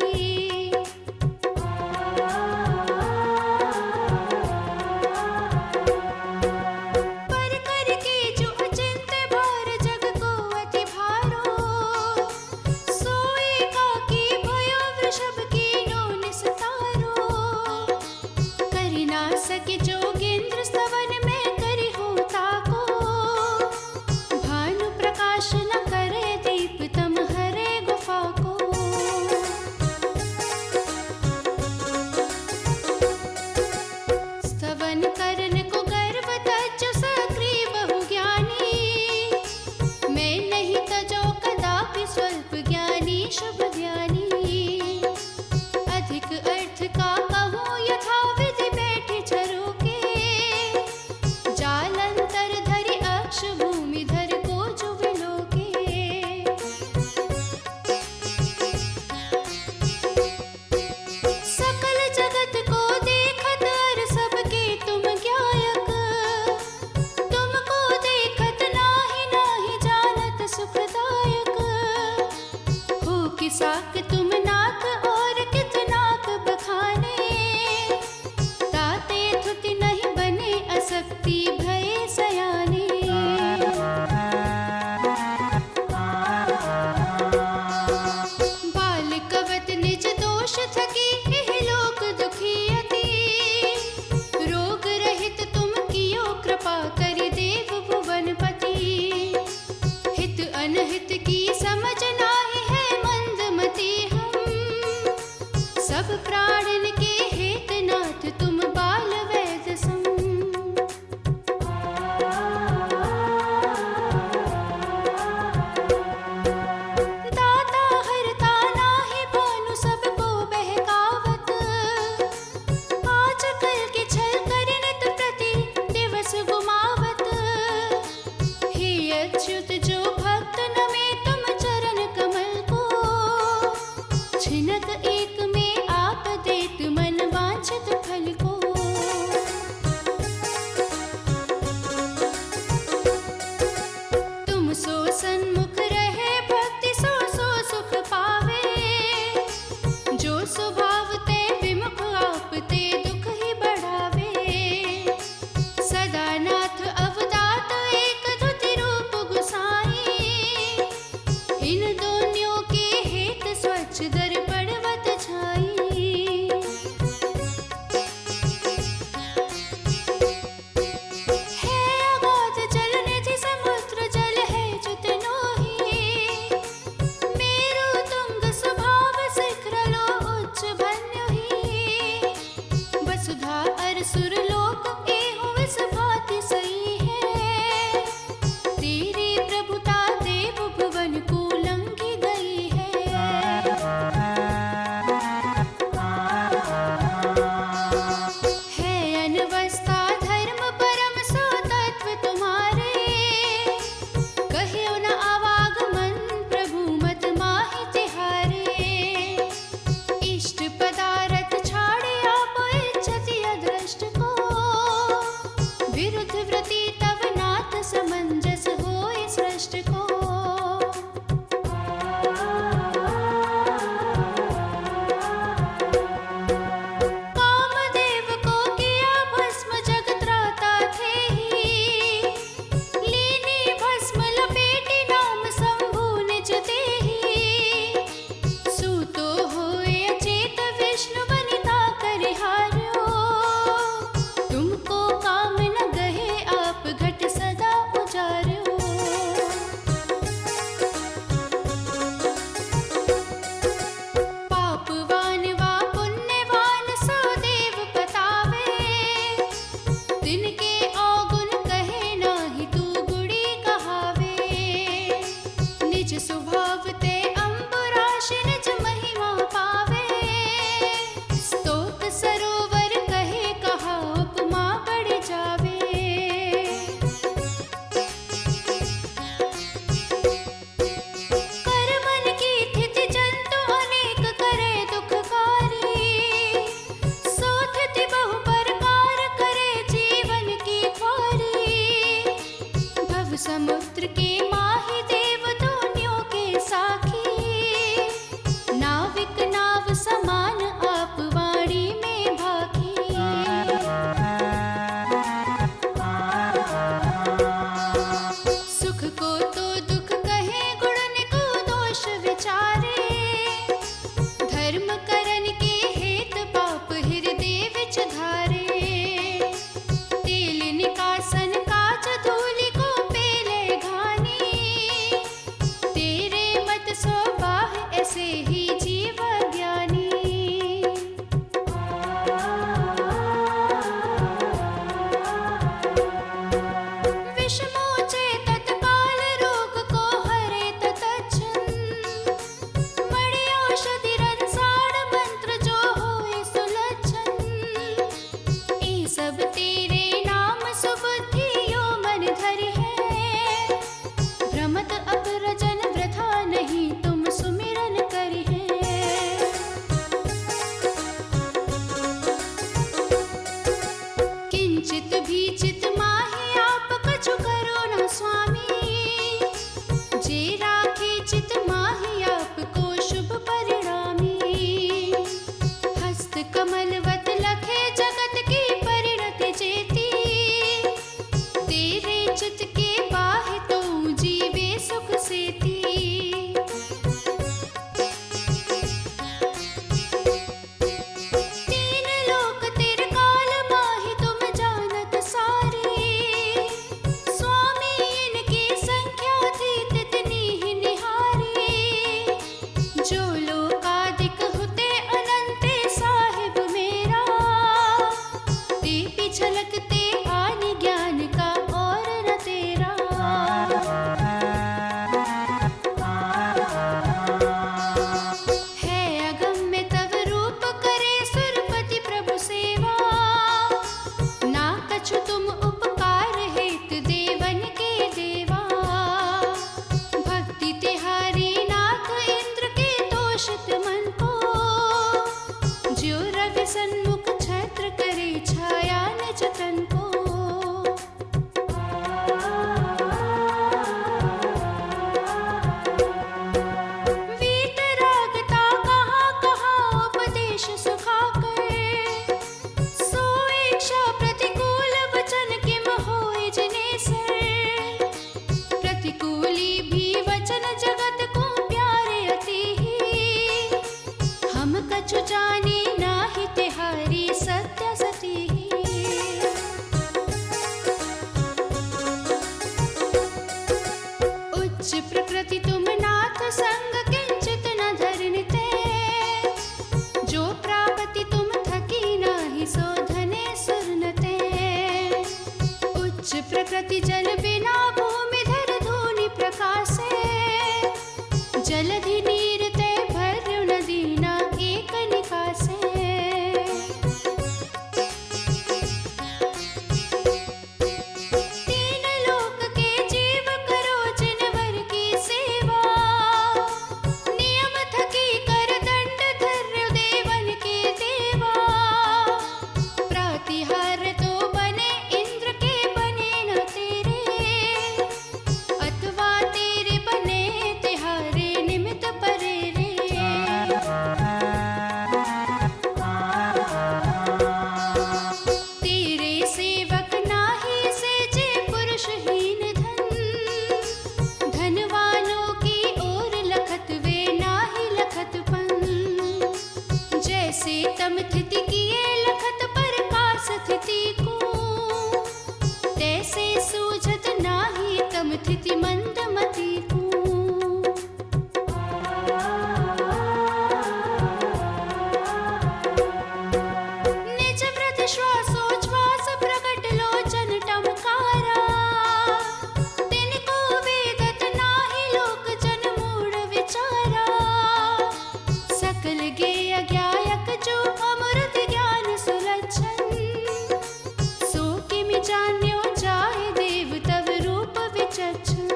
पर करके जो अचिंत्य भार जग को अति भारो, सोए काकी भयो वृषभ कीनो निस्तारो। करि ना सके जोगेंद्र स्तवन में करि होता को, भानु प्रकाश न करे दीप तम हरे गुफा को। स्तवन करन को गर्व तजो सक्री बहु ज्ञानी, मैं नहीं तजो कदापि स्वल्प ज्ञानी शुभ ध्यानी। अधिक अर्थ का कहूँ यथा विधि बैठे झरों के, जालंतर धरि अक्ष भूमि धर को जो विलोके। सकल जगत को देखत और सबके तुम ज्ञायक, तुमको देखत नाही नाही जानत सुखदायक। हो किसाक तुम नाक और कितनाक बखाने, ताते थुति नहीं बने असक्ति भये सयाने। बाल कवत निज दोष थकी एह लोक दुखी अति, रोग रहित तुम कियो कृपा करि देव भुवनपति। हित अनहित की समझ नाही है मंदमति हम, सब प्राणन के हेत नाथ तुम बाल वैद सम। दाता हरता नाही भानु सबको बहकावत, आज कल के छल करि नित प्रति दिवस गुमावत। हे अच्युत जो भक्त नमे तुम चरण कमल को, छिनक एक में आप देत मन वांछित फल को। तुम सो सन्मुख रहे भक्ति सो सो सुख पावे, जो स्वभाव ते विमुख आप ते दुख ही बढ़ावे। सदा नाथ अवदात एक धुति रूप गुसाई, इन दोनों के हेत स्वच्छ दर्पण वत छाई। है अगाध जल निधि समुद्र जल है जितनो ही, मेरु तुंग स्वभाव शिखरलो उच्च भन्यो ही। वसुधा अर सुर लोक एहु इस भांति सही है, तेरी प्रभुता देव भुवन को लंघी गई है। अनवस्था धर्म परम सो तत्व तुम्हारे, कहियो न आवागमन प्रभु मत माहि तिहारे। इष्ट पदारथ छाड़े आप इच्छति अदृष्ट को, विरुद्ध व्रति तव नाथ समंजस होय सृष्ट को। कामदेव को किया भस्म जग त्राता थे ही, लीनी भस्म लपेटी नाम शंभु निज देहि। सूतो होए अचेत विष्णु वनिता करिहार्यो, तुमको काम न गहे आप घट सदा उजार्यो। समुद्र के माही देव दोनियों के साखी, नाविक नाव समान आप वाणी में भाकी। सुख को तो दुख कहे, गुण को दोष विचारे, धर्म करन के हेत पाप हृदय विच धारे। तेल निकासन काज धूलि को पेले घानी, तेरे मत स्वभाव ऐसे ही जीव ज्ञानी। विषमोचे तत्काल रोग को हरे तत्क्षण, मणि औषधि रंसाड़ मंत्र जो होए सुलक्षण। ये सब तेरे नाम सुबुद्धि यो मन धरि है, भ्रमत अग्रजन वृथा नहीं तुम सुमिरन करि है। किंचित भी चित माहि आप कछु करो न स्वामी, जे राखे चित माहि आपको शुभ परिणामी। हस्त कमलवत लखे जगत की परिणति जेती, तेरे चित के बाहि तो जीवे सुख सेती। तीन लोक तेरे काल माहि तुम जानत सारे, स्वामी इनकी संख्या थी तितनी ही निहारी। जो लोकाधिक होते अनंते साहिब मेरा, ते पिछलकते आनि ज्ञान का और न तेरा। है अगम्य तव रूप करे सुरपति प्रभु सेवा, ना कछु तुम उपकार हेतु देवन के देवा। भक्ति तिहारी नाथ इंद्र के तोषित मन को, ज्यो रवि सन्मुख छत्र करे छाया निज तन को। वीतरागता कहाँ कहाँ उपदेश सुखाकर, सो इच्छा प्रतिकूल वचन किम होए जिनेसर। प्रतिकूली भी वचन जगत को प्यारे अति ही, हम कछु जानी नाही तिहारी सत्य सती ही। उच्च प्रकृति तुम नाथ संग किंचित न धरनिते, जो प्रापति तुम थकी नाही सो धने सुरनते। उच्च प्रकृति जल बिना भूमि धर धूनि प्रकाशे, जलधि नीर ते भर्यु नदी ना एक निकासे। तीन लोक के जीव करो जिनवर की सेवा, नियम थकी कर दंड धर्य देवन के देवा। प्रातिहार तो बने इंद्र के बने न तेरे, अथवा तेरे बने तिहारे निमित्त परे रे। तेरे सेवक नाही से जे पुरुषहीन धन, धनवानों की ओर लखत वे नाही लखत पन। जैसे तम थिति किए लखत प्रकाश थिति को, तैसे सूझत नाही तम थिति मंदमति को। निज व्रत श्वासोच्छ्वास प्रकट लोचन टमकारा, तिनको वेदत नाही लोक जन मूढ़ विचारा। सकल गेय ज्ञायक जो अमृत ज्ञान सुलक्षण, सो किमि जान्यो जाय देव तव रूप विचक्षण।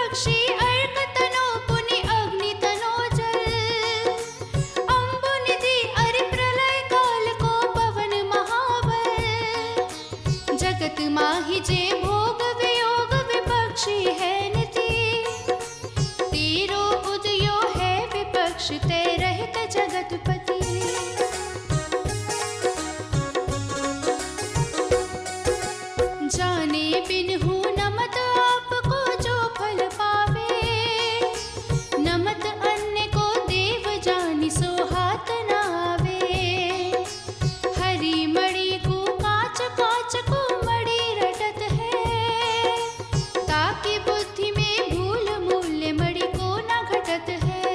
पक्षी अर्क तनो पुनि अग्नि तनो जल अम्बु निधि अरि प्रलय काल को पवन महाबल जगत माहि जे भोग वियोग विपक्षी है निति तेरो उदयो है विपक्ष ते रहित जगतपति जाने बिनहु नमत आपको जो फल पावे नमत अन्य को देव जानि सो हाथ न आवे हरी मणि को काच काच को मणि रटत है ताकि बुद्धि में भूल मूल्य मणि को न घटत है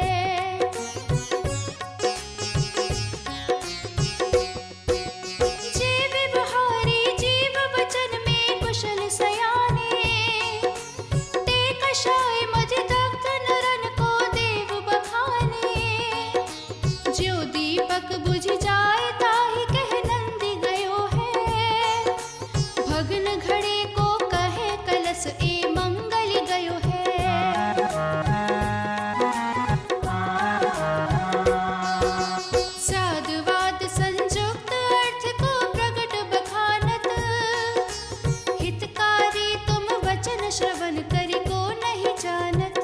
जीव विहारी जीव वचन में कुशल सयाने ते कषाय मझ दग्ध नरन को देव बखाने ज्यो दीपक बुझ जाए ताहि कह नंदी गयो है भग्न घड़े को कहे कलश ए मंगल गयो है साधुवाद संयुक्त अर्थ को प्रगट बखानत हितकारी तुम वचन श्रवण करि को नहीं जानत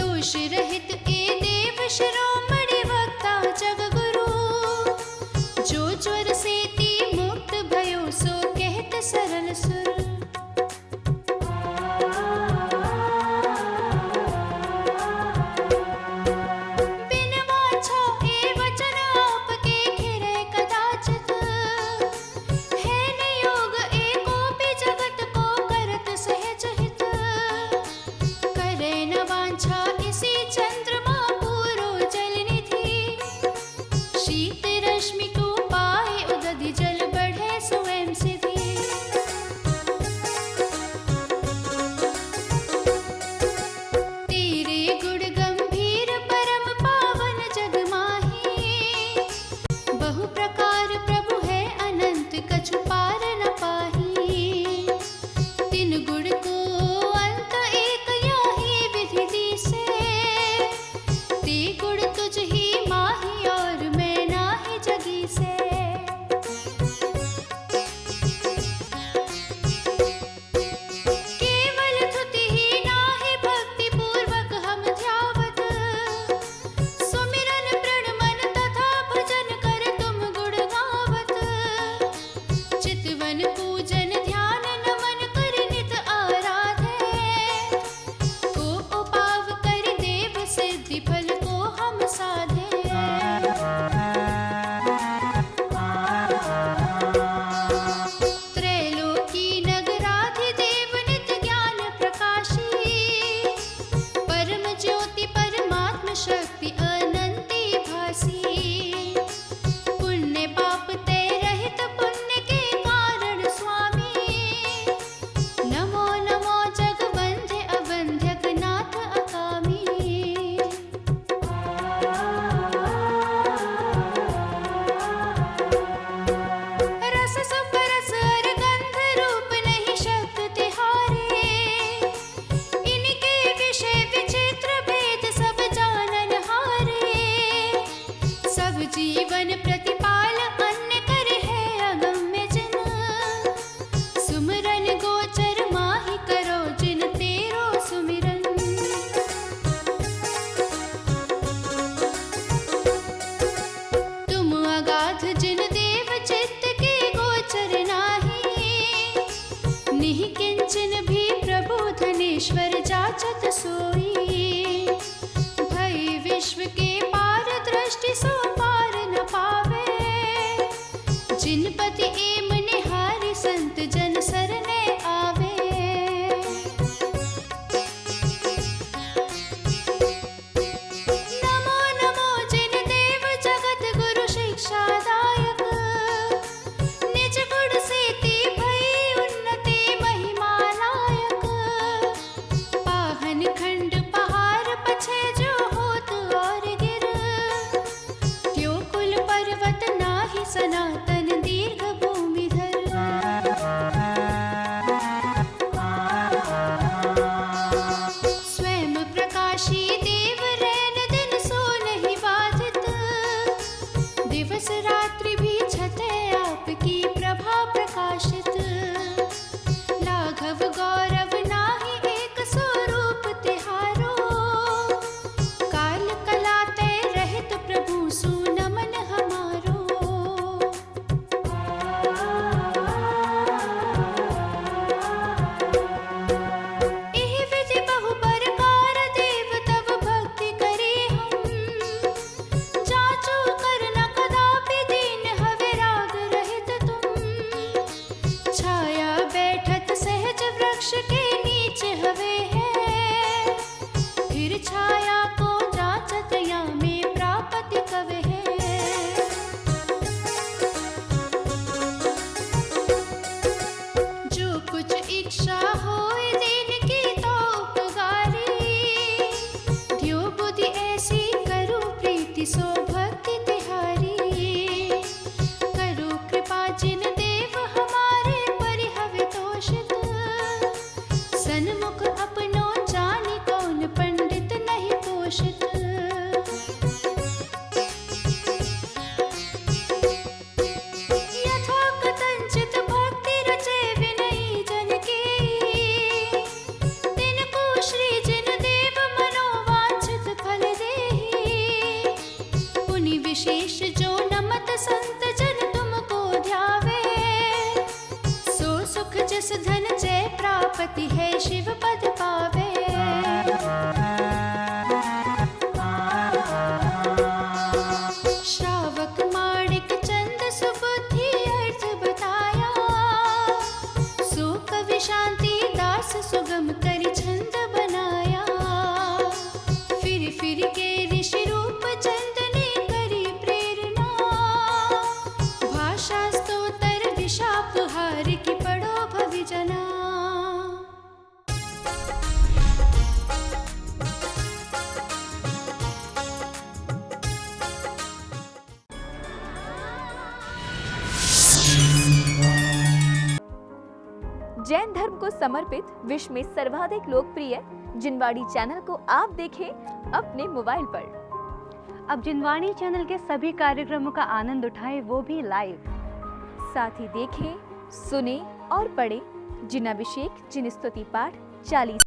दोष रहित ए देव शिरोमणि वक्ता जग गुरु जो ज्वर से ती मुक्त भयो सो कहत सरल सुर बिन वाछा ए वचन आपके खिरे कदाचित है नियोग एको भी जगत को करत सहज हित करे न वांछा इसी चंद्रमा पूरो जल निधि शीत रश्मि को पाए उदधि जल बढ़े स्वयं सिद्धि तेरे गुण गंभीर परम पावन जग माही बहु प्रकार प्रभु है अनंत कछु पार न पाही तिन गुण को अंत एक याही विधि दिसे ते गुण तुझ ही माही और मैं नाही जगी से केवल धुति ही नाही भक्ति पूर्वक हम ध्यावत सुमिरन प्रण मन तथा भजन कर तुम गुण गावत चितवन पूजन ध्यान नमन कर नित आराधे को उपाव कर देव सिद्धि फल को हम साधे त्रैलोकी नगराधिदेव नित्य ज्ञान प्रकाशी परम ज्योति परमात्म शक्ति अनंती भासी पुण्य पाप ते रहित पुण्य के कारण स्वामी नमो नमो जगवंद्य अवंध्यक नाथ अकामी रस सुपरस अर गंध रूप नहीं शब्द तिहारे इनके विषय विचित्र भेद सब जानन हारे सब जीवन प्रतिपाल अन्य करे है अगम्य जिन सुमरन गोचर माहि करो जिन तेरो सुमिरन तुम अगाध जिन देव चित्त के गोचर नाही निहि किंचन भी प्रभु धनेश्वर जाचत सोई भय विश्व के पार दृष्टि सो पार न पावे जिनपति एम निहारी संत जन सरने आवे नमो नमो जिन देव जगत गुरु शिक्षादायक निज गुण से ती भई उन्नति महिमा लायक पाहन खंड गौरव नाही एक स्वरूप तिहारो, काल कलाते रहित प्रभु सुनमन हमारो। एह विधि बहु प्रकार देव तव भक्ति करे हम, जाचो करना कदापि दीन हवे राग रहित तुम। छाया बैठत सहज वृक्ष के नीचे हवे है, फिर छाया को जाचत या में प्राप्त कवे है। जो कुछ इच्छा होए दीन की तो उपगारी, ध्यो बुद्धि ऐसी करो प्रीति सो भक्ति तिहारी। करो कृपा जिन देव हमारे परिहवे तोषित, सन्मुख अपनो जानी कौन पंडित नहीं पोषित। यथा कथंचित भक्ति रचे विनयी जन के, तिनको श्री जिन देव मनोवांछित फल देहि। पुनि विशेष जो नमत संत जन तुमको ध्यावे, सो सुख जस धन जय प्राप्ति है शिव पद पावे। श्रावक माणिक चंद सुबुद्धि अर्थ बताया, सो कवि शांति दास सुगम करि छंद बनाया। फिर फिर के ऋषि रूप चंद ने करी प्रेरणा, भाषा स्तोत्र विशापहार की पढ़ो भविजना। जैन धर्म को समर्पित विश्व में सर्वाधिक लोकप्रिय जिनवाणी चैनल को आप देखें अपने मोबाइल पर। अब जिनवाणी चैनल के सभी कार्यक्रमों का आनंद उठाएं, वो भी लाइव। साथ ही देखें, सुने और पढ़ें जिनाभिषेक, जिन स्तुति पाठ 40